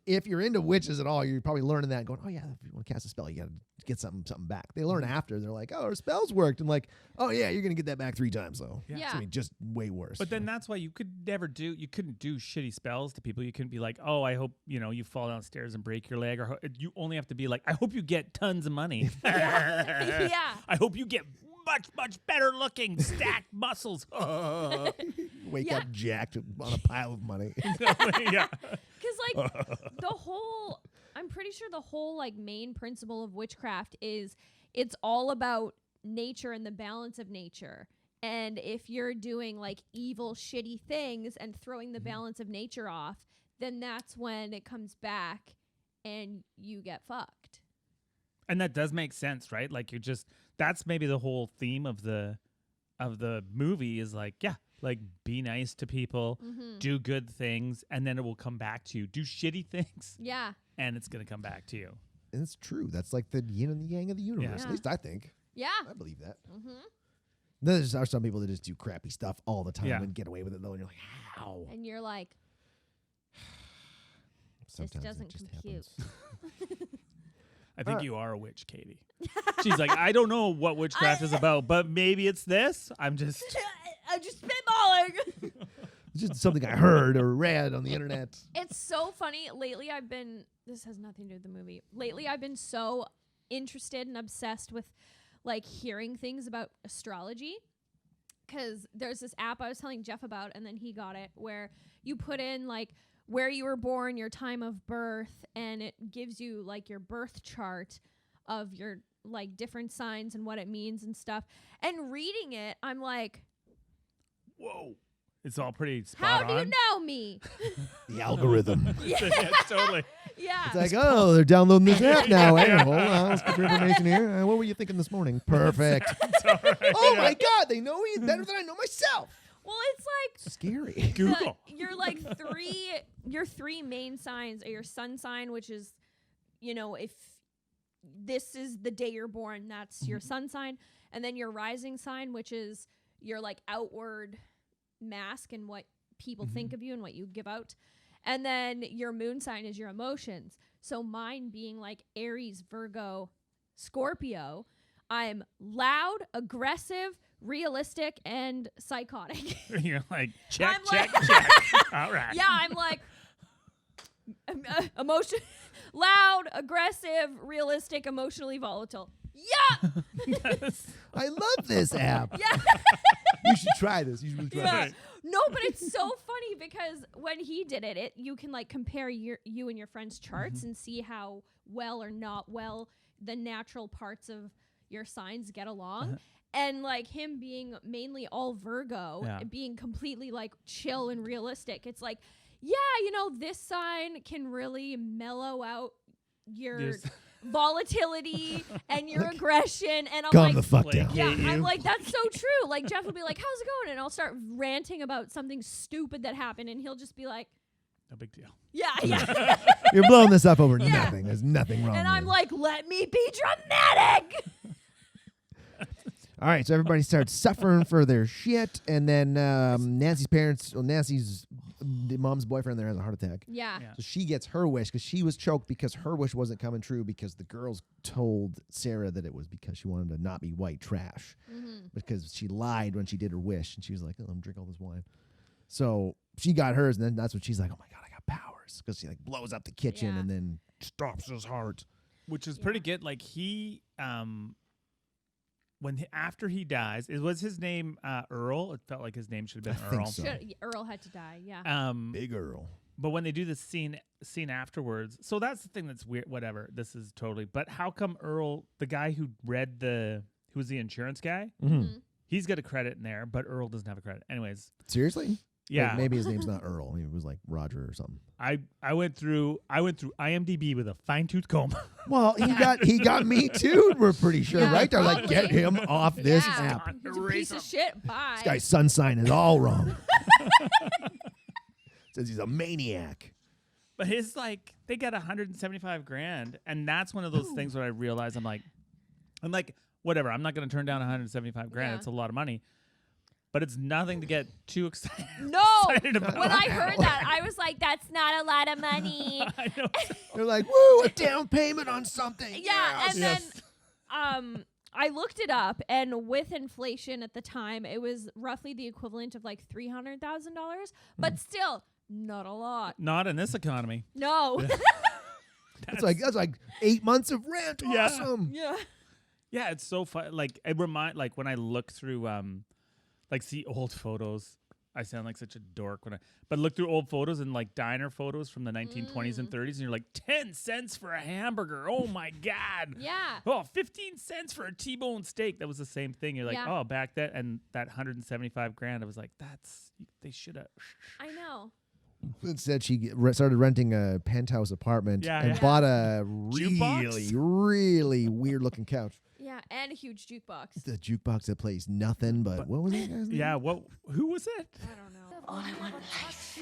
If you're into witches at all, you're probably learning that and going, oh yeah, if you want to cast a spell, you got to get something back. They learn after. They're like, oh, our spells worked. And like, oh yeah, you're going to get that back 3 times though.
Yeah.
It's going to be just way worse.
But then that's why you couldn't do shitty spells to people. You couldn't be like, oh, I hope, you fall downstairs and break your leg. Or you only have to be like, I hope you get tons of money.
Yeah.
I hope you get much better looking, stacked muscles.
Wake
Yeah.
up jacked on a pile of money.
Yeah.
Because I'm pretty sure the whole like main principle of witchcraft is it's all about nature and the balance of nature. And if you're doing like evil, shitty things and throwing the balance of nature off, then that's when it comes back and you get fucked.
And that does make sense, right? Like that's maybe the whole theme of the movie is like, yeah, like be nice to people, do good things, and then it will come back to you. Do shitty things,
Yeah.
and it's gonna come back to you.
And it's true. That's like the yin and the yang of the universe.
Yeah.
At least I think.
Yeah.
I believe that.
Mm-hmm.
There are some people that just do crappy stuff all the time
Yeah.
and get away with it, though. And you're like, how?
And you're like,
Sometimes it
doesn't
just
compute.
happens.
I think you are a witch, Katie. She's like, I don't know what witchcraft is about, but maybe it's this. I'm just
spitballing.
It's just something I heard or read on the internet.
It's so funny. Lately, this has nothing to do with the movie. Lately, I've been so interested and obsessed with like hearing things about astrology. Because there's this app I was telling Jeff about, and then he got it, where you put in like where you were born, your time of birth, and it gives you like your birth chart of your like different signs and what it means and stuff. And reading it, I'm like,
whoa. It's all pretty
how
spot
do you
on.
know me?
The algorithm.
Yeah, totally.
Yeah.
It's like, oh, they're downloading this app now. Hey, hold on, let's get your information here. What were you thinking this morning? Perfect. Oh my God, they know me better than I know myself.
Well, it's like
Scary.
Google.
You're like your three main signs are your sun sign, which is, if this is the day you're born, that's your sun sign. And then your rising sign, which is your like outward mask and what people think of you and what you give out. And then your moon sign is your emotions. So mine being like Aries, Virgo, Scorpio, I'm loud, aggressive, realistic, and psychotic.
You're like, check. All right.
Yeah, I'm like emotion, loud, aggressive, realistic, emotionally volatile. Yeah.
I love this app.
Yeah.
You should try this. You should really try
Yeah.
this.
No, but it's so funny because when he did it, you can like compare you and your friends' charts and see how well or not well the natural parts of your signs get along. And like him being mainly all Virgo, being completely like chill and realistic. It's like, yeah, this sign can really mellow out your volatility and your aggression. And I'm
Calm
like,
the fuck down.
yeah, I'm like, that's so true. Like Jeff will be like, how's it going? And I'll start ranting about something stupid that happened. And he'll just be like,
No big deal.
yeah.
You're blowing this up over nothing. There's nothing wrong.
And
here.
I'm like, let me be dramatic.
All right, so everybody starts suffering for their shit, and then Nancy's mom's boyfriend there has a heart attack.
Yeah.
So she gets her wish because she was choked because her wish wasn't coming true because the girls told Sarah that it was because she wanted to not be white trash. Because she lied when she did her wish, and she was like, oh, I'm drink all this wine. So she got hers, and then that's when she's like, oh my God, I got powers. Because she like blows up the kitchen
Yeah.
and then stops his heart.
Which is pretty good. Like he, after he dies, was his name Earl? It felt like his name should have been
I think
Earl.
so.
Earl had to die. Yeah.
Big Earl.
But when they do the scene afterwards, so that's the thing that's weird. Whatever, this is totally. But how come Earl, the guy who was the insurance guy, he's got a credit in there, but Earl doesn't have a credit. Anyways,
Seriously?
yeah,
Like, maybe his name's not Earl. Maybe it was like Roger or something.
I went through IMDb with a fine-tooth comb.
Well, he got me too. We're pretty sure,
Yeah,
right? They're like,
probably.
get him off this
Yeah.
app.
He's a piece of shit. Bye.
This guy's sun sign is all wrong. Says he's a maniac.
But his they got $175,000, and that's one of those things where I realize I'm like, whatever. I'm not going to turn down $175,000.
Yeah.
It's a lot of money, but it's nothing to get too excited.
No.
excited about.
When I heard that, I was like, that's not a lot of money.
I know.
They're like, woo, a down payment on something.
Yeah, and
Yes.
then I looked it up, and with inflation at the time, it was roughly the equivalent of like $300,000, but still not a lot.
Not in this economy.
No.
That's like 8 months of rent.
Yeah.
Awesome.
Yeah.
Yeah, it's so fun. Like like when I look through like see old photos. I sound like such a dork but look through old photos and like diner photos from the 1920s and 30s, and you're like 10 cents for a hamburger. Oh my God.
Yeah.
Oh, 15 cents for a T-bone steak. That was the same thing. You're like,
Yeah.
oh, back then, and that 175 grand. I was like, they should have.
I know.
Instead, she started renting a penthouse apartment and bought a
Jukebox?
really weird looking couch.
Yeah, and a huge jukebox.
The jukebox that plays nothing but what was that guy's name?
Yeah, who was it?
I don't know.
All I want in life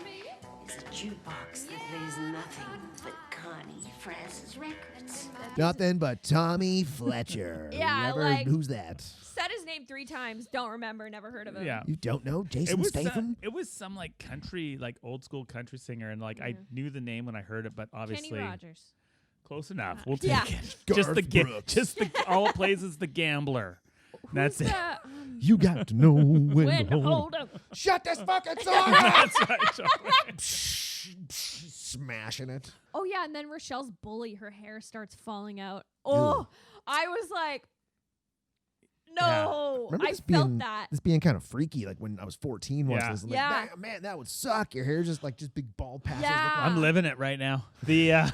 is a jukebox that plays nothing but Connie Francis records.
Nothing but Tommy Fletcher.
Yeah,
Never,
like-
who's that?
Said his name 3 times. Don't remember. Never heard of him.
Yeah.
You don't know Jason Statham?
It was some like country, like old school country singer, and like I knew the name when I heard it, but obviously
Kenny Rogers.
close enough. We'll take
Yeah.
it.
Garth Brooks.
All it plays is the Gambler. That's
Who's
it.
that?
You got to know when,
When
to
to
hold.
hold him.
Shut this fucking song up!
That's right.
Smashing it.
Oh, yeah, and then Rochelle's bully. Her hair starts falling out. Oh, I was like, no.
Remember
I
this
felt
being
that.
this being kind of freaky, like when I was 14 once.
Yeah.
I was like,
Yeah.
man, that would suck. Your hair just big bald patches.
Yeah.
Look
I'm living it right now. The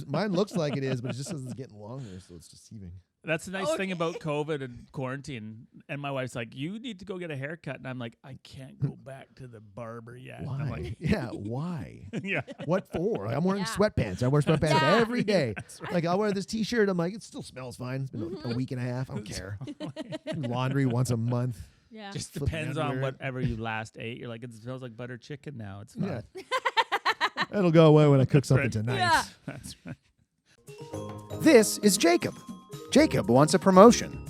mine looks like it is, but it just says it's getting longer, so it's deceiving.
That's the nice thing
Okay.
about COVID and quarantine. And my wife's like, you need to go get a haircut. And I'm like, I can't go back to the barber yet. And I'm
Why?
like,
Yeah, why?
yeah.
What for? Like, I'm wearing
Yeah.
sweatpants. I wear sweatpants
Yeah.
every day. Like I'll wear this T-shirt. I'm like, it still smells fine. It's been a week and a half. I don't care. Do laundry once a month.
Yeah.
Just
Flip
depends on
underwear.
whatever you last ate. You're like, it smells like butter chicken now. It's fine.
Yeah. It'll go away when I cook something
right.
tonight.
Yeah.
That's right.
This is Jacob. Jacob wants a promotion.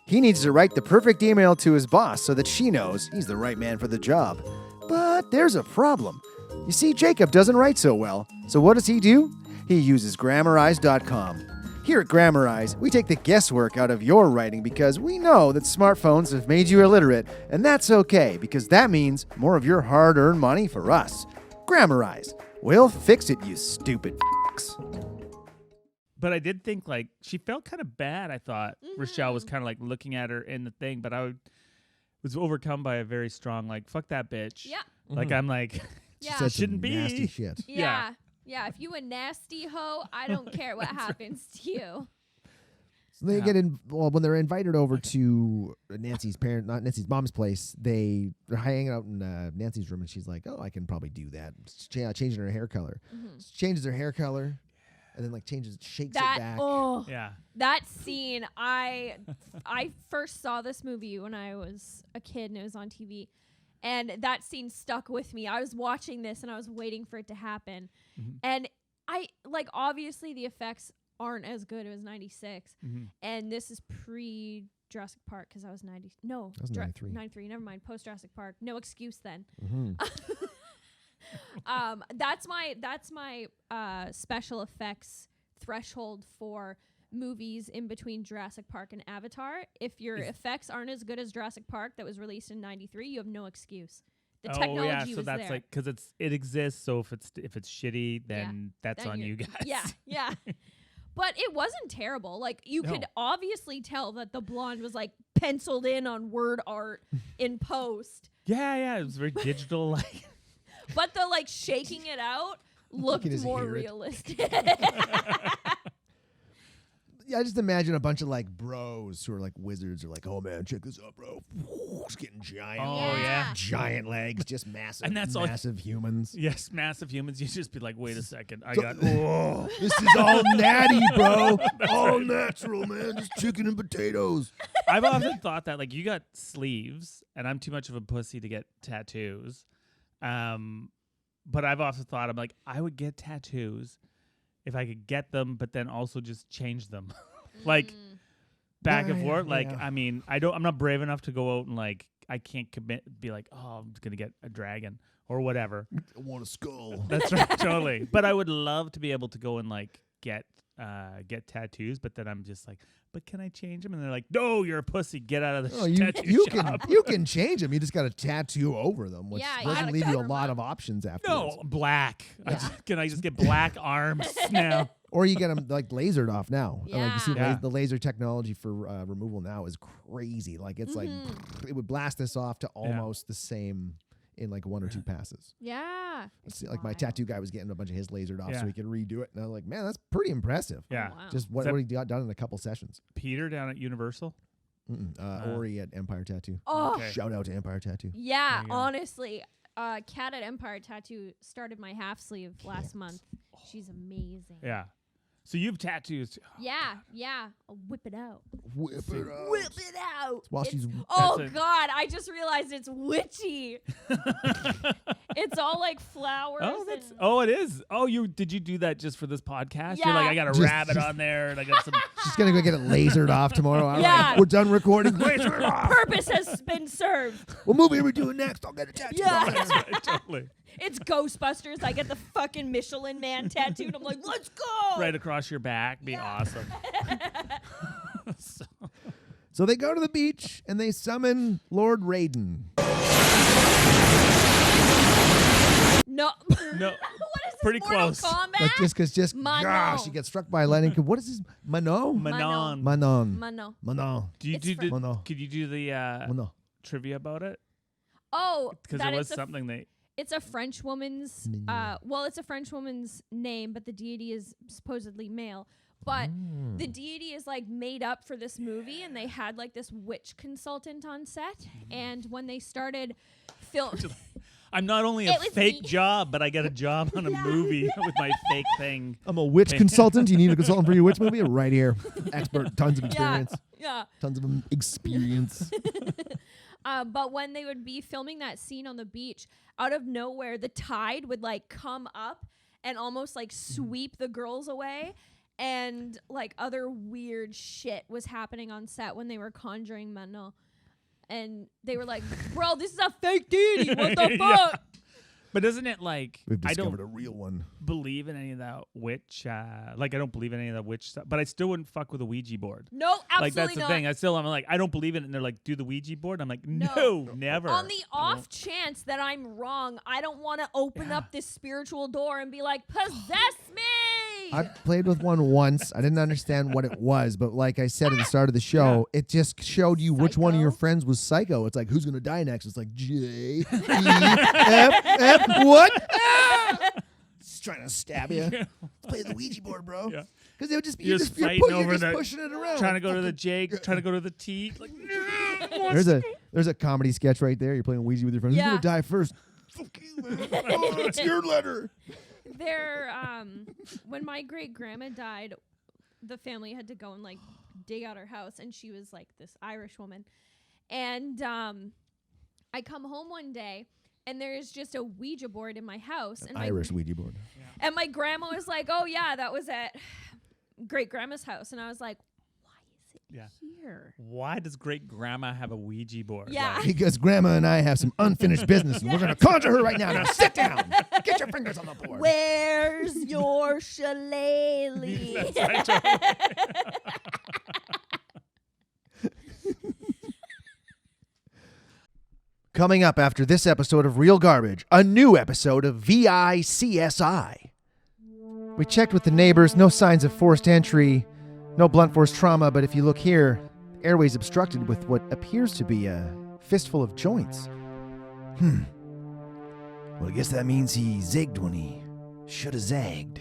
He needs to write the perfect email to his boss so that she knows he's the right man for the job. But there's a problem. You see, Jacob doesn't write so well. So what does he do? He uses Grammarize.com. Here at Grammarize, we take the guesswork out of your writing because we know that smartphones have made you illiterate, and that's okay because that means more of your hard-earned money for us. Grammarize. We'll fix it, you stupid f***s.
But I did think like she felt kind of bad. I thought Rochelle was kind of like looking at her in the thing, but was overcome by a very strong like fuck that bitch.
Yeah.
Like I'm like
She
Yeah.
said some
Shouldn't be.
nasty shit.
Yeah. Yeah. If you a nasty hoe, I don't care what happens to you.
So they
Yeah.
get in. Well, when they're invited over to Nancy's not Nancy's mom's place, they're hanging out in Nancy's room, and she's like, "Oh, I can probably do that." Changing her hair color. She changes her hair color, and then like shakes it back.
Oh,
yeah.
that scene. I first saw this movie when I was a kid, and it was on TV. And that scene stuck with me. I was watching this and I was waiting for it to happen. And I like obviously the effects aren't as good. It was 96. And this is pre Jurassic Park because I was 90. No,
That was 93.
93. Never mind. Post Jurassic Park. No excuse then.
Mhm.
That's my special effects threshold for movies in between Jurassic Park and Avatar. If your effects aren't as good as Jurassic Park that was released in 93, you have no excuse. The technology
yeah, so
was
that's
there.
like because it exists. So if it's shitty, then that's
Then
on
you're-
you guys.
Yeah, yeah. But it wasn't terrible. Like you could
No.
obviously tell that the blonde was like penciled in on word art in post.
yeah. It was very digital. Like
But the like shaking it out looked
just
more
hear it.
realistic.
Yeah, I just imagine a bunch of like bros who are like wizards are like, "Oh man, check this out, bro!" Just getting giant,
Oh,
yeah.
giant legs, just massive,
And that's all-
massive humans.
yes, massive humans. You just be like, wait a second, I
So-
got.
Oh, this is all natty, bro. All natural, man. Just chicken and potatoes.
I've often thought that like you got sleeves, and I'm too much of a pussy to get tattoos. But I've also thought I'm like I would get tattoos if I could get them, but then also just change them, like back and
Yeah,
forth. Like
yeah.
I mean, I'm not brave enough to go out and like I can't be like, oh, I'm just gonna get a dragon or whatever.
I want a skull.
That's right, totally. But I would love to be able to go and like get tattoos, but then I'm just like, but can I change them? And they're like, no, you're a pussy. Get out of the
Oh,
tattoo shop.
you can change them. You just got to tattoo over them, which
Yeah, you
doesn't
gotta
leave you a
cover 'em
lot
up.
of options afterwards.
No, black. Can I just get black arms now?
Or you get them like lasered off now. Like you see
Yeah.
the laser technology for removal now is crazy. Like it's like it would blast this off to almost the same in like 1 or 2 passes.
Yeah.
See, like my tattoo guy was getting a bunch of his lasered off
Yeah.
so he could redo it. And I was like, man, that's pretty impressive.
Yeah.
Wow.
Just what he got done in a couple sessions.
Peter down at Universal.
Ori at Empire Tattoo.
Oh,
Okay.
Shout out to Empire Tattoo.
yeah.
There you go.
Honestly, Kat at Empire Tattoo started my half sleeve last month. She's amazing.
Yeah. So you've tattoos.
Yeah. I'll whip it out.
Whip it out.
Whip it out.
While
It's-
she's
oh
That's it.
God! I just realized it's witchy. It's all like flowers.
Oh, that's.
and-
Oh, it is. Oh, did you do that just for this podcast? You're
Yeah.
like, I got a
Just-
rabbit on there, and I got some.
she's gonna go get it lasered off tomorrow. All right,
Yeah.
we're done recording. Laser it off.
Purpose has been served.
What movie are we doing next? I'll get a tattoo.
Yeah.
on it.
Right, totally.
It's Ghostbusters. I get the fucking Michelin Man tattooed. I'm like, let's go.
Right across your back. Be awesome.
So they go to the beach and they summon Lord Raiden.
No.
No.
What is this?
Pretty
Mortal
close.
Kombat?
Like just
Manon.
gosh, she gets struck by lightning. What is this? Manon?
Manon.
Manon.
Mano.
Manon.
Do you
It's
do
French.
the,
Manon.
Could you do the
Manon.
trivia about it?
Oh,
Because
that
there was
is a
something they.
It's a French woman's, well, it's a French woman's name, but the deity is supposedly male. But the deity is like made up for this movie, and they had like this witch consultant on set. And when they started filming,
I'm not only a
It was
fake
me.
job, but I get a job on a movie with my fake thing.
I'm a witch consultant. You need a consultant for your witch movie? Right here. Expert. Tons of experience.
yeah.
Tons of experience.
But when they would be filming that scene on the beach, out of nowhere, the tide would like come up and almost like sweep the girls away. And like other weird shit was happening on set when they were conjuring Manon. And they were like, bro, this is a fake deity. What the
Yeah.
fuck?
But isn't it like
We've
I
discovered
don't
a real one.
believe in any of that witch? Like I don't believe in any of that witch stuff. But I still wouldn't fuck with a Ouija board.
No, absolutely
Like that's the
not.
thing. I'm like I don't believe in it. And they're like, do the Ouija board. I'm like, no, never.
On the off chance that I'm wrong, I don't want to open up this spiritual door and be like, possess me.
I played with one once. I didn't understand what it was, but like I said at the start of the show, it just showed you which one of your
Psycho?
friends was psycho. It's like, who's going to die next? It's like, J, E, F, what? Ah! Just trying to stab you. Let's play the Ouija board, bro.
Yeah.
Because they would just be
You're
you're
just
you're
fighting
pushing,
over
you're just
that-
pushing it around.
trying to go to the J, trying to go to the T. Like,
There's a comedy sketch right there. You're playing Ouija with your friends.
Yeah.
Who's going to die first? Fuck you, man. Oh, it's your letter.
When my great grandma died, the family had to go and like dig out her house, and she was like this Irish woman. And I come home one day, and there's just a Ouija board in my house. And
Irish Ouija board.
And my grandma was like, "Oh yeah, that was at great grandma's house," and I was like, "Why is it
Yeah.
here?"
why does great grandma have a Ouija board?
Yeah.
Like,
Because Grandma and I have some unfinished business, and we're going to conjure her right now. Now sit down. Get your fingers on the board.
Where's your shillelagh?
That's right.
Coming up after this episode of Real Garbage, a new episode of VICSI. We checked with the neighbors, no signs of forced entry, no blunt force trauma, but if you look here, the airway's obstructed with what appears to be a fistful of joints. Well, I guess that means he zigged when he should have zagged.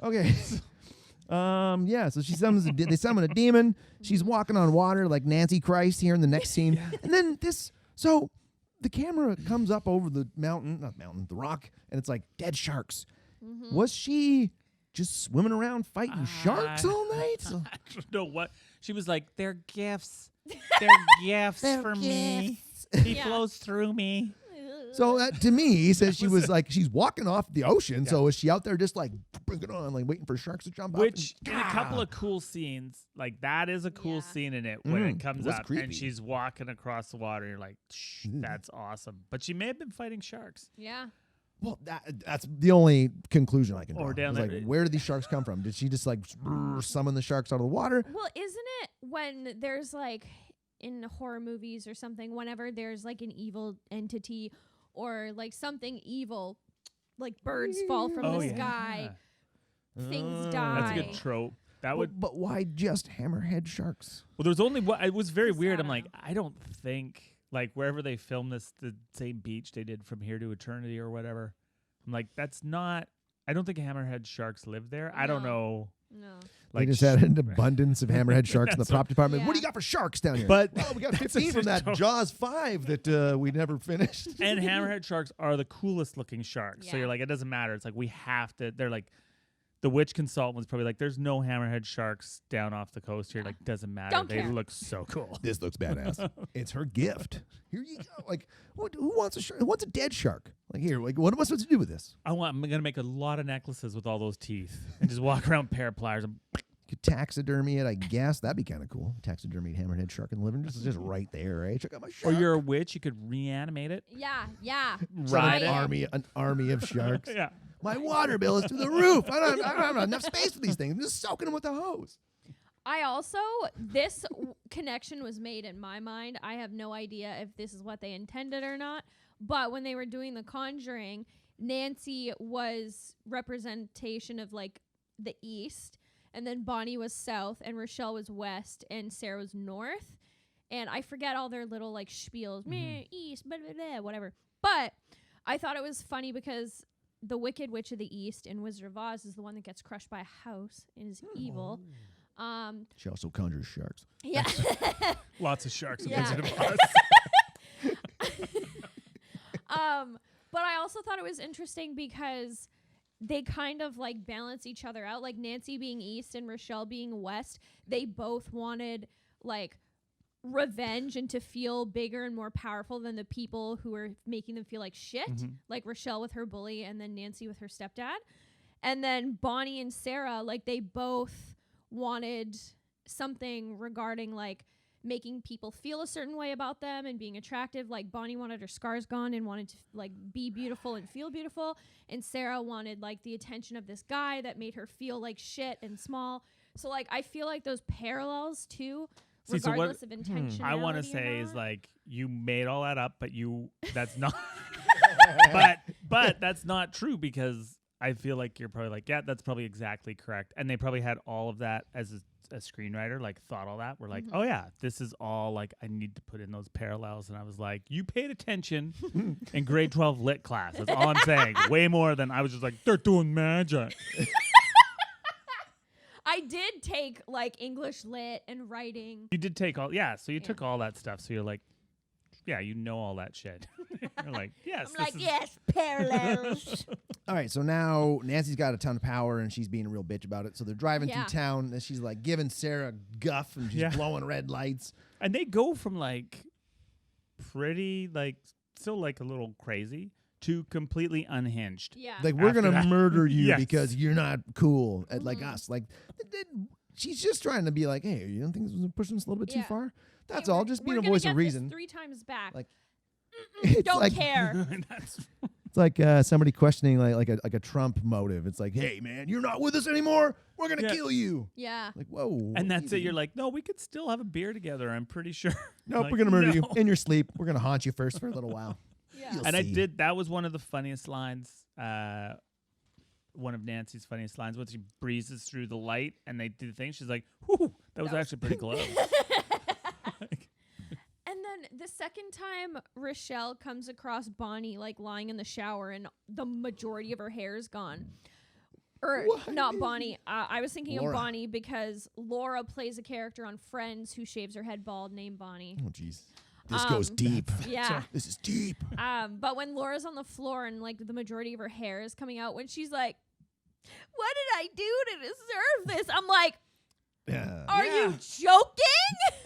Okay. So she summons they summon a demon. She's walking on water like Nancy Christ here in the next scene. And then so the camera comes up over the the rock, and it's like dead sharks. Was she just swimming around fighting sharks all night?
I don't know what. She was like, they're gifts. They're gifts for me. He
Yeah.
flows through me.
So that, to me, he says she was like, she's walking off the ocean. So is she out there just like, bring it on, like waiting for sharks to jump
Which,
up?
in a couple of cool scenes, like that is a cool
Yeah.
scene in it when it
it
comes
was
up
creepy.
and she's walking across the water. You're like, that's awesome. But she may have been fighting sharks.
Yeah.
Well, that's the only conclusion I can draw.
Or down
It's
there-
like, where did these sharks come from? Did she just like summon the sharks out of the water?
Well, isn't it when there's like in horror movies or something, whenever there's like an evil entity or like something evil, like birds fall from the sky, things die.
That's a good trope. That would.
But why just hammerhead sharks?
Well, there's only one. It was very weird.
I
I'm
don't
like, I don't think like wherever they filmed this, the same beach they did From Here to Eternity or whatever. I'm like, that's not. I don't think hammerhead sharks live there. I don't know.
No.
They just had an abundance of hammerhead sharks in the prop department.
Yeah.
What do you got for sharks down here?
But
well, we got 15 from that Jaws 5 that we never finished.
And hammerhead sharks are the coolest looking sharks. So
Yeah.
you're like, it doesn't matter. It's like we have to. They're like, the witch consultant was probably like, there's no hammerhead sharks down off the coast here. Like, doesn't matter.
Don't
They
care.
look so cool.
This looks badass. It's her gift. Here you go. Like, who wants a shark? Who wants a dead shark? Like, here, like, what am I supposed to do with this?
I'm gonna make a lot of necklaces with all those teeth and just walk around pair of pliers. And
Could taxidermy it, I guess. That'd be kind of cool. Taxidermy hammerhead shark in the living room. Just right there, right? Check out my
or
shark.
you're a witch, you could reanimate it.
Yeah.
Ride it.
An army of sharks.
Yeah.
My water bill is through the roof. I don't have enough space for these things. I'm just soaking them with a hose.
I also, this connection was made in my mind. I have no idea if this is what they intended or not. But when they were doing The Conjuring, Nancy was representation of like the East, and then Bonnie was South, and Rochelle was West, and Sarah was North. And I forget all their little like spiels, meh, East, blah, blah, blah, whatever. But I thought it was funny because the Wicked Witch of the East in Wizard of Oz is the one that gets crushed by a house and is evil.
She also conjures sharks.
Yeah.
Lots of sharks in
Yeah.
Wizard of Oz.
But I also thought it was interesting because they kind of like balance each other out. Like Nancy being East and Rochelle being West, they both wanted like revenge and to feel bigger and more powerful than the people who were making them feel like shit. Like Rochelle with her bully and then Nancy with her stepdad. And then Bonnie and Sarah, like they both wanted something regarding like making people feel a certain way about them and being attractive. Like Bonnie wanted her scars gone and wanted to like be beautiful and feel beautiful, and Sarah wanted like the attention of this guy that made her feel like shit and small. So like I feel like those parallels too, regardless of intention.
I want to say is like you made all that up, but that's not. but that's not true because I feel like you're probably like, yeah, that's probably exactly correct, and they probably had all of that as a screenwriter, like thought all that. We're like, oh yeah, this is all like I need to put in those parallels, and I was like, you paid attention in grade 12 lit class. That's all I'm saying. Way more than I was just like, they're doing magic.
I did take like English lit and writing.
You did take all, so you took all that stuff. So you're like, yeah, you know all that shit. You're like, yes.
I'm like, yes, parallels.
All right, so now Nancy's got a ton of power and she's being a real bitch about it. So they're driving
Yeah.
through town and she's like giving Sarah guff and she's blowing red lights.
And they go from like pretty, like still like a little crazy to completely unhinged.
Yeah.
Like, we're
After
going to
that.
murder you
Yes.
because you're not cool like us. Like, she's just trying to be like, hey, you don't think this was pushing us a little bit too
Yeah.
far? That's
Hey,
all.
we're-
Just
we're
being a
gonna
voice
get
of
this
reason.
3 times back.
Like,
Don't
like,
care.
It's like somebody questioning like a Trump motive. It's like, hey, man, you're not with us anymore. We're going to kill you.
Yeah.
Like, whoa.
And that's
easy.
it. You're like, no, we could still have a beer together. I'm pretty sure.
Nope,
Like,
we're going to murder you
no.
in your sleep. We're going to haunt you first for a little while.
Yeah.
You'll
And I
see.
did. That was one of the funniest lines. One of Nancy's funniest lines when she breezes through the light and they do the thing. She's like, whew, that was actually pretty close.
And then the second time Rochelle comes across Bonnie like lying in the shower and the majority of her hair is gone. Or not Bonnie. I was thinking
Laura.
of Bonnie because Laura plays a character on Friends who shaves her head bald named Bonnie.
Oh, jeez. This goes deep.
Yeah.
This is deep.
But when Laura's on the floor and like the majority of her hair is coming out, when she's like, "What did I do to deserve this?" I'm like,
Yeah.
"Are you joking?"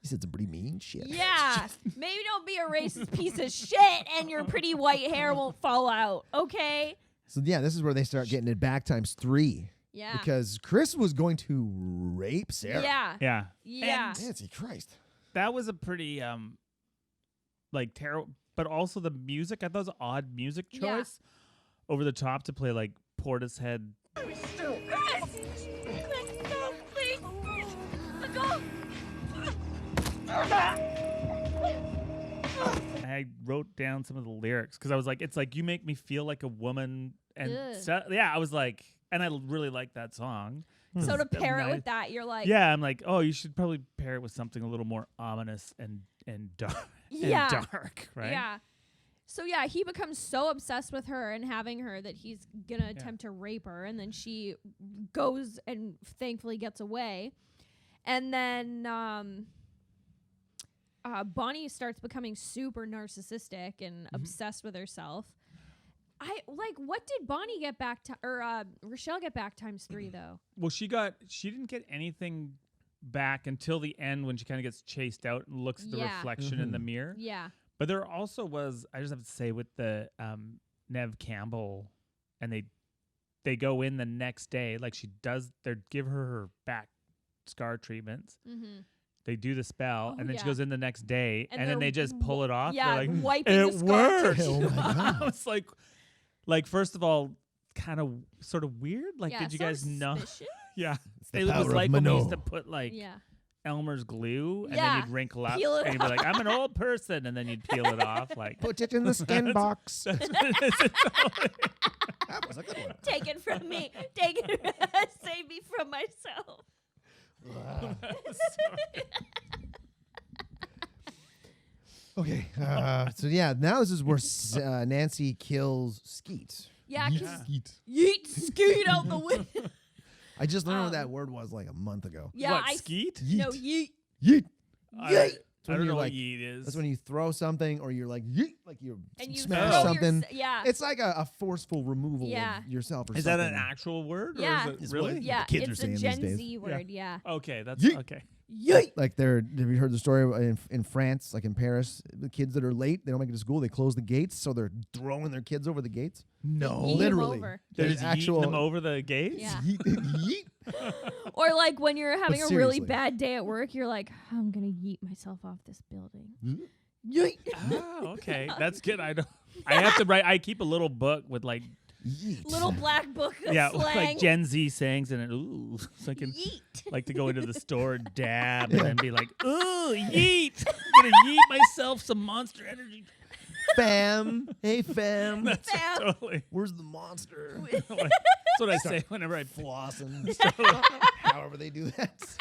He said some pretty mean shit.
Yeah. Maybe don't be a racist piece of shit and your pretty white hair won't fall out. Okay?
So, yeah, this is where they start getting it back ×3.
Yeah.
Because Chris was going to rape Sarah.
Yeah.
Yeah.
Yeah.
Nancy Christ.
That was a pretty like terrible, but also the music. I thought it was an odd music choice,
Yeah.
over the top to play like Portishead.
Chris! Chris, no, please. Let go.
I wrote down some of the lyrics because I was like, it's like you make me feel like a woman, and
Ugh.
I was like, and I really like that song.
So to
It's
pair it
nice.
with that, you're like,
Yeah, I'm like, oh, you should probably pair it with something a little more ominous and dark,
Yeah.
and dark, right?
Yeah. So yeah, he becomes so obsessed with her and having her that he's gonna attempt to rape her, and then she goes and thankfully gets away. And then Bonnie starts becoming super narcissistic and obsessed with herself. I like, what did Bonnie get back to, or Rochelle get back ×3 though?
Well, she didn't get anything back until the end when she kind of gets chased out and looks at the reflection in the mirror.
Yeah.
But there also was, I just have to say, with the Nev Campbell, and they go in the next day, like they give her back scar treatments.
Mm-hmm.
They do the spell,
Oh,
and then
yeah.
she goes in the next day, and then
they're
they just pull it off.
Yeah,
They're like,
wiping
it
the scar
works.
tissue
Oh my
off.
God.
I was like, first of all, kind of sort of weird. Like,
Yeah,
did you
sort
guys
of
know?
suspicious.
Yeah,
the
it
power
was
of
like when we used
Minot.
to put like
Yeah.
Elmer's glue, and
Yeah,
then you'd wrinkle up,
peel it
and you'd be like, "I'm an old person," and then you'd peel it off. Like,
Put it in the skin box.
that's what it is.
That was a good one.
Take it from me. Take it. Save me from myself.
Okay, so yeah, now this is where Nancy kills Skeet.
Yeah,
Yeah.
'cause
Skeet.
yeet, scoot out the window.
I just learned what that word was like a month ago.
Yeah,
What,
I
skeet?
no yeet.
Yeet.
I
Yeet.
I
when
don't
you're
know
like-
what yeet is.
That's when you throw something or you're like yeet, like you
And you
smash
throw
something.
yeah.
It's like a forceful removal
Yeah.
of yourself or
Is
something.
that an actual word?
Yeah.
Or is
Is
it
what-
really?
Yeah,
kids are
it's
saying
a
these
Gen
days.
Z word. Yeah.
Okay, that's
Yeet.
okay.
Yeet.
Like have you heard the story in France, like in Paris, the kids that are late, they don't make it to school, they close the gates, so they're throwing their kids over the gates.
No,
Yeet 'em
literally.
over.
they're
There's
just yeeting them over the gates.
Yeah.
Yeet, yeet.
Or like when you're having a
seriously.
really bad day at work, you're like, I'm gonna yeet myself off this building. Yeet.
Oh, okay, that's good. I have to write. I keep a little book with like
Yeet.
Little black book of
yeah,
slang.
like Gen Z sayings in it. Ooh, so I can
Yeet.
like to go into the store and dab and then be like, ooh, yeet. I'm gonna yeet myself some Monster Energy.
Fam. Hey, fam.
That's
Fam.
totally.
Where's the monster?
That's what I say whenever I
Flossing. However they do that.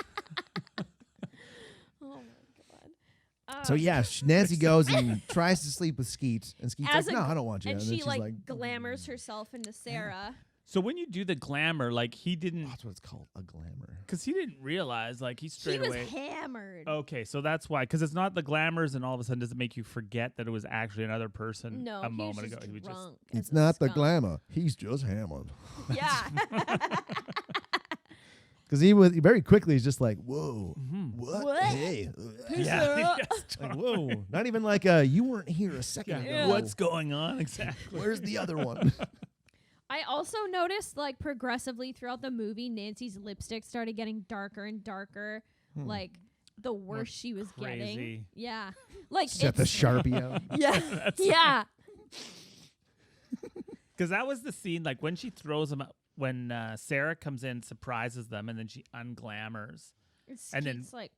Oh my god.
So yeah, Nancy goes and tries to sleep with Skeet, and Skeet's
As
like,
a
"No,
gl-
I don't want you."
And
then
she
she's
like glamours herself into Sarah.
So when you do the glamour, like he didn't,
That's what it's called, a glamour.
because he didn't realize, like he
He
straight
was
away.
hammered.
Okay, so that's why, because it's not the glamours, and all of a sudden does it make you forget that it was actually another person
No,
a
he
moment
was
ago.
just
He was just
drunk. as
It's
a
not the
skunk.
glamour. He's just hammered.
Yeah.
Because he very quickly is just like, "Whoa, what?
What?
Hey,
yeah,
Sarah.
yes,
like whoa!" Not even like, "You weren't here a second
yeah.
ago."
What's going on exactly?
Where's the other one?
I also noticed, like, progressively throughout the movie, Nancy's lipstick started getting darker and darker. Like, the worse she was getting.
crazy.
Yeah. Like,
Set the
it's.
Sharpie out.
Yeah. Yeah.
Because that was the scene, like when she throws them up, when Sarah comes in, surprises them, and then she unglamours And then-
Skeet's like,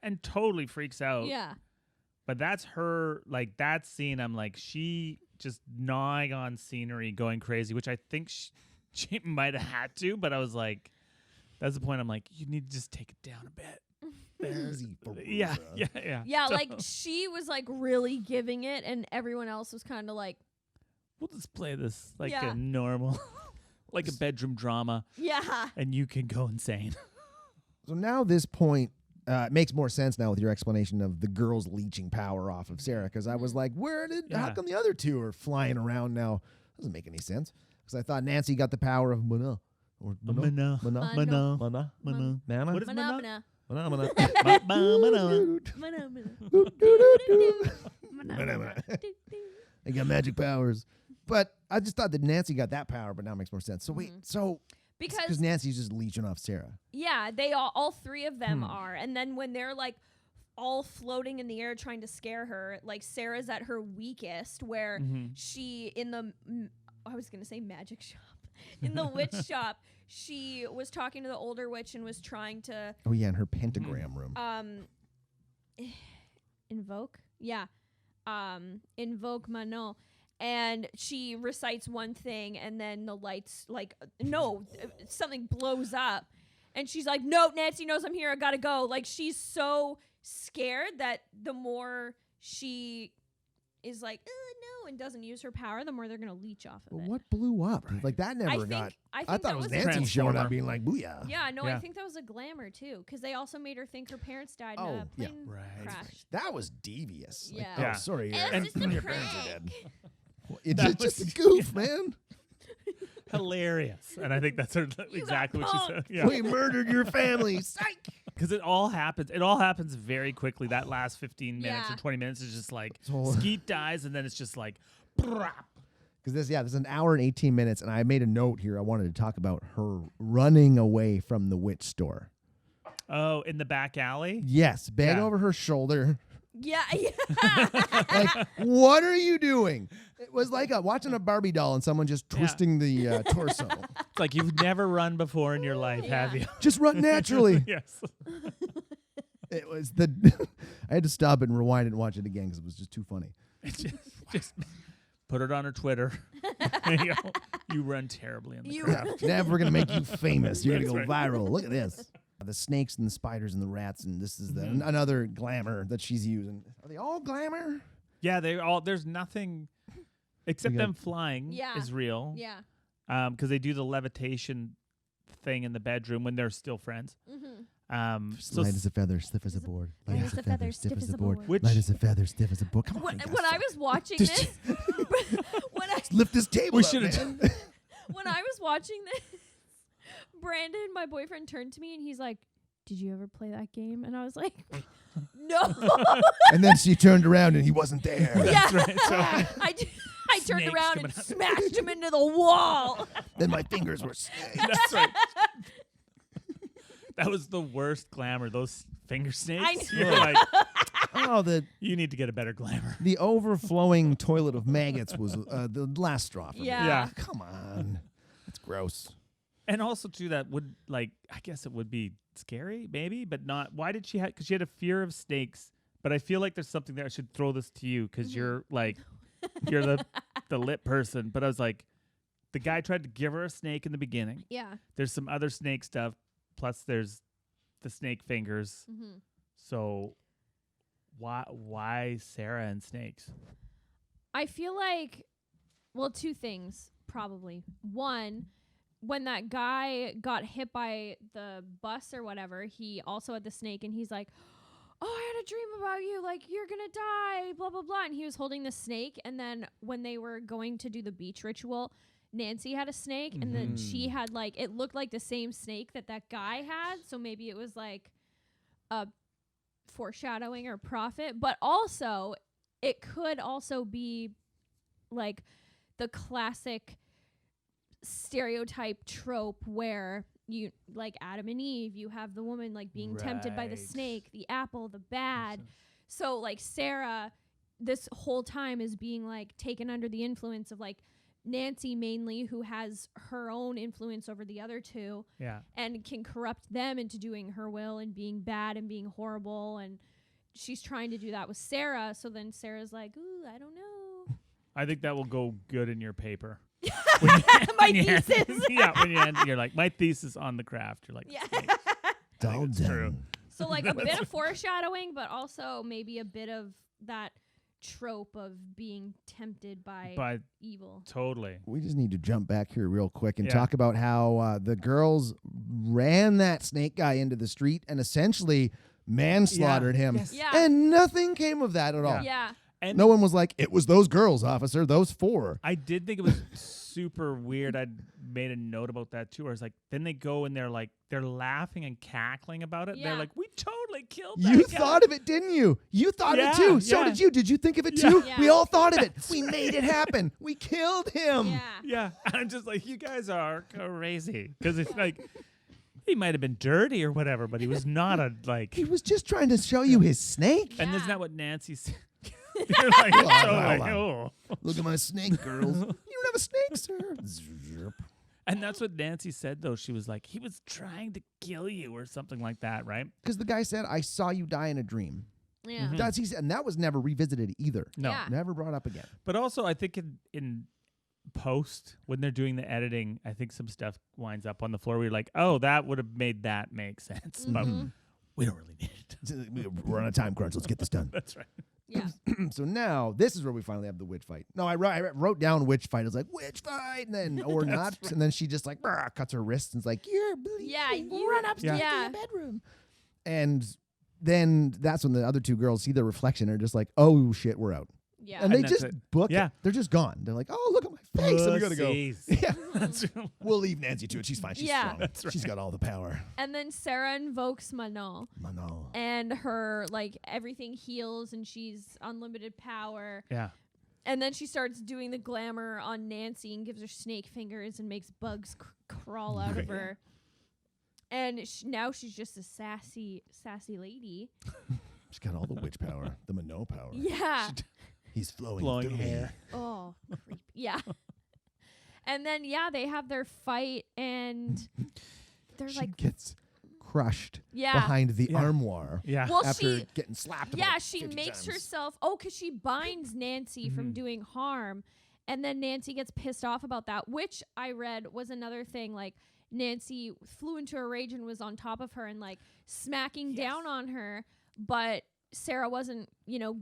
and totally freaks out.
yeah.
But that's her, like that scene. I'm like, she just gnawing on scenery, going crazy, which I think she might have had to. But I was like, that's the point. I'm like, you need to just take it down a bit.
Easy,
Yeah,
Faruiza.
yeah.
Yeah,
So,
like, she was, like, really giving it, and everyone else was kind of like,
we'll just play this like
Yeah.
a normal, like a bedroom drama,
yeah.
and you can go insane.
So now this point it makes more sense now with your explanation of the girls leeching power off of Sarah. Because I was like, how
Yeah.
come the other two are flying around now? Doesn't make any sense. Because I thought Nancy got the power of Mana. Or
Mana.
Mana.
Mana.
Mana.
Mana.
Mana.
What is Mana?
Mana.
Mana. Mana.
Mana.
Mana. Mana.
Mana. They got magic powers. But I just thought that Nancy got that power, but now it makes more sense. So wait, so
Because
Nancy's just leeching off Sarah.
yeah, they all three of them are. And then when they're like all floating in the air trying to scare her, like Sarah's at her weakest where she in the I was going to say magic shop. In the witch shop, she was talking to the older witch and was trying to
Oh yeah, in her pentagram room.
invoke? Yeah. Invoke Manon. And she recites one thing, and then the lights, like, something blows up. And she's like, no, Nancy knows I'm here. I gotta go. Like, she's so scared that the more she is like, no, and doesn't use her power, the more they're gonna leech off of it.
What blew up? Like that never got. I thought it was Nancy showing up being like, booyah.
Yeah, no, I think that was a glamour too, because they also made her think her parents died in a plane crash.
That was devious. Like,
Yeah.
oh, sorry.
And it's just a
your
prank.
parents are dead. It's just a goof, man.
Hilarious. And I think that's exactly what she said. Yeah.
We murdered your family. Psych.
Because it all happens very quickly. That last 15 minutes or 20 minutes is just like Skeet dies, and then it's just like
because this is an hour and 18 minutes, and I made a note here. I wanted to talk about her running away from the witch store.
Oh, in the back alley?
Yes, bag over her shoulder.
Yeah.
Like, what are you doing? It was like watching a Barbie doll and someone just twisting the torso.
It's like you've never run before in your life, have you?
Just run naturally.
Yes.
It was I had to stop it and rewind it and watch it again because it was just too funny.
Just put it on her Twitter. You run terribly in the craft.
Never going to make you famous. You're going to go
That's
viral. Look at this. The snakes and the spiders and the rats, and this is another glamour that she's using. Are they all glamour?
Yeah, there's nothing except them flying is real.
Yeah.
Because they do the levitation thing in the bedroom when they're still friends.
Light as a feather, stiff as a board. Light as a feather, stiff as a board.
Which-
Light as a feather, stiff as a board. Come on,
When I was watching this,
lift this table up, man.
When I was watching this, Brandon, my boyfriend, turned to me and he's like, "Did you ever play that game?" And I was like, "No."
And then she turned around and he wasn't there.
Yeah.
That's right. So
I turned
Snakes
around
coming
and
out.
smashed him into the wall.
Then my fingers were snakes.
that's right. That was the worst glamour. Those finger snakes.
I
You're like,
Oh,
you need to get a better glamour.
the overflowing toilet of maggots was the last straw for me.
Yeah.
Come on. That's gross.
And also, too, that would, I guess it would be scary, maybe, but not. Why did she have, because she had a fear of snakes, but I feel like there's something there. I should throw this to you, because you're the lit person. But I was like, the guy tried to give her a snake in the beginning.
Yeah.
There's some other snake stuff, plus there's the snake fingers.
Mm-hmm.
So why Sarah and snakes?
I feel like, well, two things, probably. One, when that guy got hit by the bus or whatever, he also had the snake, and he's like, "Oh, I had a dream about you. Like, you're going to die, blah, blah, blah." And he was holding the snake. And then when they were going to do the beach ritual, Nancy had a snake, and then she had, it looked like the same snake that guy had. So maybe it was like a foreshadowing or prophet. But also, it could also be like the classic stereotype trope where you, like Adam and Eve, you have the woman being tempted by the snake, the apple, the bad. So Sarah this whole time is being taken under the influence of Nancy mainly, who has her own influence over the other two, and can corrupt them into doing her will and being bad and being horrible, and she's trying to do that with Sarah. So then Sarah's like, "Ooh, I don't know."
I think that will go good in your paper.
My thesis.
When you end, you're like, my thesis on the craft. You're like,
Yeah.
snakes.
It's all
true.
done.
So a bit of foreshadowing, but also maybe a bit of that trope of being tempted by evil.
Totally.
We just need to jump back here real quick and talk about how the girls ran that snake guy into the street and essentially manslaughtered him.
Yes.
Yeah.
And nothing came of that at all.
Yeah.
And
No one was like, "It was those girls, officer, those four."
I did think it was super weird. I'd made a note about that too. Where it's then they go and they're laughing and cackling about it.
Yeah.
They're like, "We totally killed that
You
guy."
thought of it, didn't you? You thought
Yeah,
it too. So
yeah.
did you. Did you think of it
Yeah.
too?
Yeah.
We all thought of it. We made it happen. We killed him.
Yeah.
Yeah. And I'm just like, you guys are crazy. Because it's he might have been dirty or whatever, but he was not
He was just trying to show you his snake.
And
Yeah.
isn't that what Nancy said? You're like,
Hold on,
so
hold
like,
on.
oh.
Look at my snake, girls. You don't have a snake, sir. Zerp.
And that's what Nancy said, though. She was like, he was trying to kill you or something like that, right?
Because the guy said, "I saw you die in a dream."
Yeah.
And that was never revisited either.
No.
Yeah.
Never brought up again.
But also, I think in post, when they're doing the editing, I think some stuff winds up on the floor where you're like, oh, that would have made that make sense. But we don't really need it.
We're on a time crunch. Let's get this done.
That's right.
Yeah.
So now this is where we finally have the witch fight. No, I wrote down witch fight. I was like, witch fight, and then or not, and then she just like cuts her wrists and is like, you're bleeding.
Yeah, you
run upstairs
yeah.
to the bedroom. And then that's when the other two girls see their reflection and are just like, oh shit, we're out.
Yeah.
And they
that's
just
it.
book
Yeah.
it. They're just gone. They're like, oh, look at my face. And we gotta go.
Pussies.
Yeah.
That's
We'll leave Nancy to it. She's fine. She's
Yeah.
strong.
That's right.
She's got all the power.
And then Sarah invokes Manon.
Manon.
And her, like, everything heals and she's unlimited power.
Yeah.
And then she starts doing the glamour on Nancy and gives her snake fingers and makes bugs crawl out of her. And now she's just a sassy lady.
She's got all the witch power, the Manon power.
Yeah.
He's flowing
Blowing
through
hair.
Oh, creepy. Yeah. And then, yeah, they have their fight and they're
She
like,
gets crushed
yeah.
behind the
Yeah.
armoire
Yeah.
Well,
after
she,
getting slapped.
yeah,
about
she
50
makes
times.
herself, because she binds Nancy from doing harm. And then Nancy gets pissed off about that, which I read was another thing. Like, Nancy flew into a rage and was on top of her and, like, smacking down on her. But Sarah wasn't,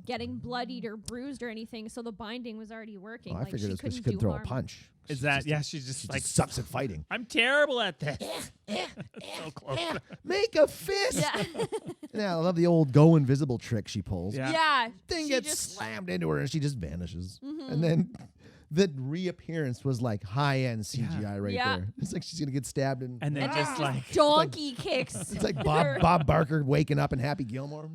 getting bloodied or bruised or anything, so the binding was already working.
Oh, I
like,
figured it was because she
couldn't
couldn't
do
throw
harm.
a punch.
Is
She
that,
just-
yeah, she's just
She
like,
just sucks at fighting.
I'm terrible at this. So close.
Make a fist.
Yeah.
Yeah, I love the old go invisible trick she pulls.
Yeah.
Yeah.
Thing
she
gets
just,
slammed into her and she just vanishes.
Mm-hmm.
And then the reappearance was like high-end CGI right
Yeah.
there. It's like she's gonna get stabbed
And then
and
just
then
like,
donkey kicks.
it's like Bob Barker waking up in Happy Gilmore.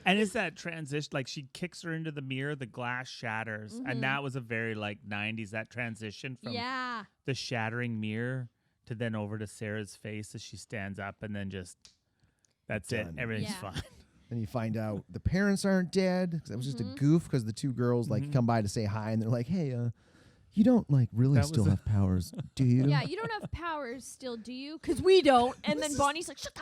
and it's that transition, like she kicks her into the mirror, the glass shatters. And that was a very like 90s, that transition from
Yeah.
the shattering mirror to then over to Sarah's face as she stands up and then just, that's
Done.
it. Everything's
Yeah.
fine.
And you find out the parents aren't dead. 'Cause that was just a goof because the two girls like come by to say hi and they're like, hey, you don't like really
That
still
was a-
have powers, do you?
Yeah, you don't have powers still, do you? Because we don't. And then Bonnie's like, shut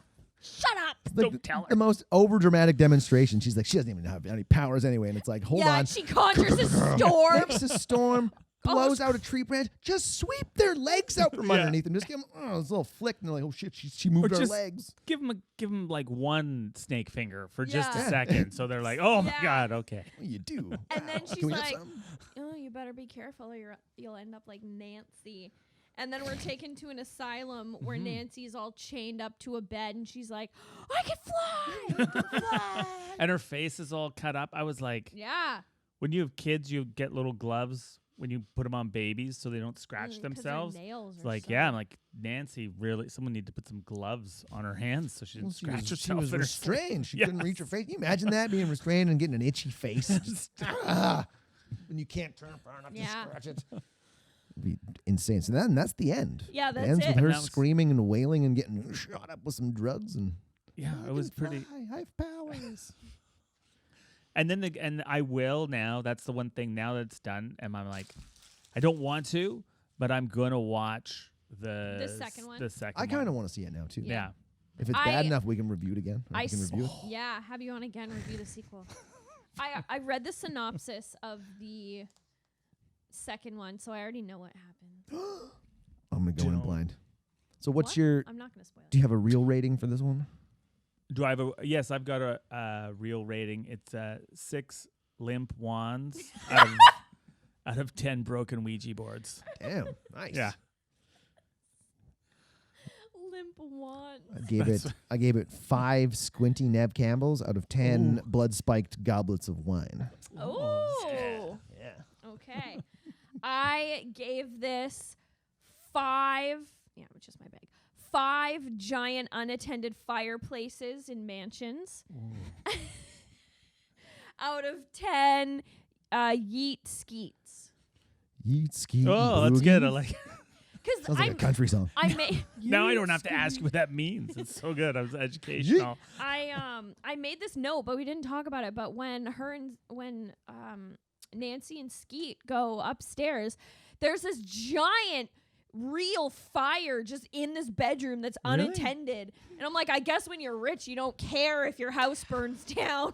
up.
Like
Don't tell her.
the most over dramatic demonstration. She's like, she doesn't even have any powers anyway. And it's like, hold
yeah,
on.
she conjures a storm.
Makes a storm, blows out a tree branch. Just sweep their legs out from
Yeah.
underneath them. Just give them this little flick, and they're like, oh shit, she moved
Or
our
just
legs.
Give them like one snake finger for just a
Yeah.
second. So they're like, oh my
Yeah.
God, okay.
What do you do?
And then
Wow.
she's
Can we have
like,
some?
oh, you better be careful or you'll end up like Nancy. And then we're taken to an asylum where Nancy's all chained up to a bed and she's like, I can fly. I can fly.
And her face is all cut up. I was like,
Yeah.
when you have kids, you get little gloves when you put them on babies so they don't scratch
'Cause their
themselves.
nails
It's
are
like,
so-
yeah, I'm like, Nancy, really, someone need to put some gloves on her hands so she
Well,
didn't
she
scratch
was
herself. in her sleep.
restrained. She couldn't reach her face. Can you imagine that, being restrained and getting an itchy face? Just, and you can't turn far enough
Yeah.
to scratch it. It'd be insane. So that's the end.
Yeah,
It
that's
ends with
it.
her
And that was-
screaming and wailing and getting shot up with some drugs. And
Yeah,
I
it was
can
pretty.
fly. I have powers.
And then and I will now. That's the one thing now that it's done. And I'm like, I don't want to, but I'm gonna watch the
second one?
The second.
I kind of want to see it now too.
Yeah.
If it's
I-
bad enough, we can review it again. Or
I
we can
s-
review it.
Yeah, have you on again review the sequel. I read the synopsis of the second one, so I already know what happened.
I'm gonna go in
Don't.
blind. So what's
What?
your?
I'm not going to spoil
Do you have a real rating for this one?
Do I have a? Yes, I've got a real rating. It's 6 limp wands out of 10 broken Ouija boards.
Damn, nice.
Yeah.
Limp wand.
I gave it 5 squinty Nev Campbells out of 10 blood spiked goblets of wine.
Oh.
Yeah.
Okay. I gave this 5. Yeah, which is my bag. 5 giant unattended fireplaces in mansions. Out of 10 yeet skeets.
Yeet ski.
Oh, that's good. I like.
Because
Sounds like a country song.
I made
Now I don't have to ask you what that means. It's so good. I was educational.
I made this note, but we didn't talk about it. But when Nancy and Skeet go upstairs, there's this giant real fire just in this bedroom that's unattended. And I'm like, I guess when you're rich, you don't care if your house burns down.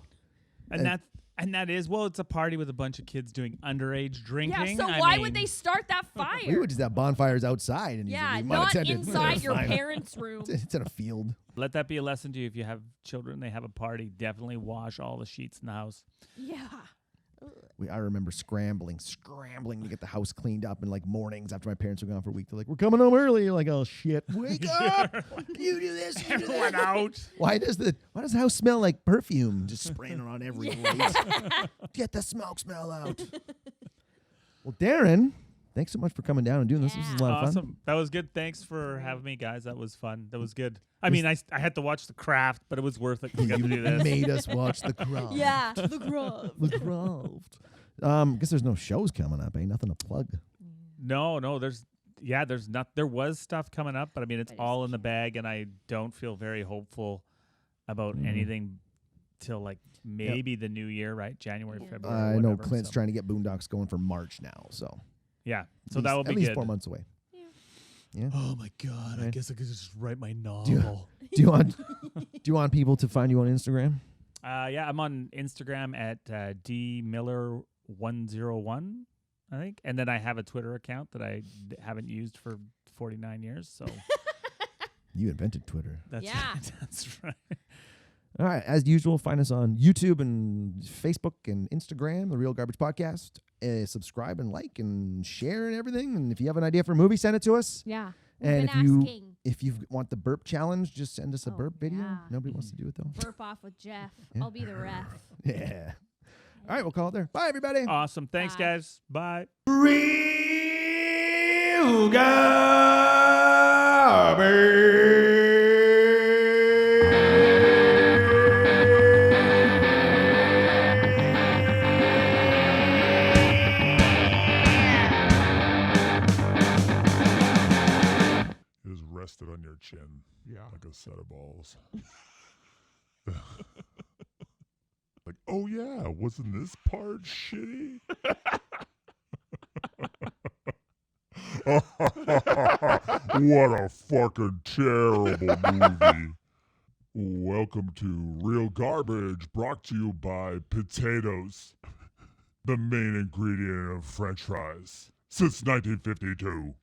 And that is, well, it's a party with a bunch of kids doing underage drinking.
Yeah, so why would they start that fire?
We would just have bonfires outside and
yeah,
be
not
unattended.
inside your
Fine.
parents' room.
It's in a field.
Let that be a lesson to you. If you have children, they have a party, definitely wash all the sheets in the house.
Yeah.
I remember scrambling to get the house cleaned up in like mornings after my parents were gone for a week. They're like, "We're coming home early." You're like, "Oh shit, wake up! You do this, you do
Everyone
that."
out.
Why does the house smell like perfume? Just spraying it on every place. Get the smoke smell out. Well, Darren, thanks so much for coming down and doing this. This is a lot of fun.
Awesome. That was good. Thanks for having me, guys. That was fun. That was good. I mean, I had to watch The Craft, but it was worth it. We got to do this.
Made us watch The Craft.
Yeah, the grove.
The Craft. Guess there's no shows coming up. Ain't nothing to plug.
No, there was stuff coming up, but I mean, it's all in the bag, and I don't feel very hopeful about anything till like maybe the new year, right? January, February.
I know
whatever,
Clint's trying to get Boondocks going for March now, so
yeah. So that will be
at least
good.
4 months away. Yeah.
Oh my god! I guess I could just write my
Do
novel.
you want people to find you on Instagram?
Yeah, I'm on Instagram at dmiller101, I think, and then I have a Twitter account that I haven't used for 49 years. So
You invented Twitter.
that's
Yeah.
right. That's right.
All right, as usual, find us on YouTube and Facebook and Instagram, The Real Garbage Podcast. Subscribe and like and share and everything. And if you have an idea for a movie, send it to us.
Yeah.
And
We've been asking.
if you want the burp challenge, just send us a
Oh,
burp video.
yeah.
Nobody wants to do it though.
Burp off with Jeff.
Yeah.
I'll be the ref.
Yeah. All right, we'll call it there. Bye, everybody.
Awesome. Thanks,
Bye.
guys. Bye.
Real garbage.
It is rested on your chin. Yeah. Like a set of balls. Like, oh yeah, wasn't this part shitty? What a fucking terrible movie. Welcome to Real Garbage, brought to you by potatoes, the main ingredient of French fries, since 1952.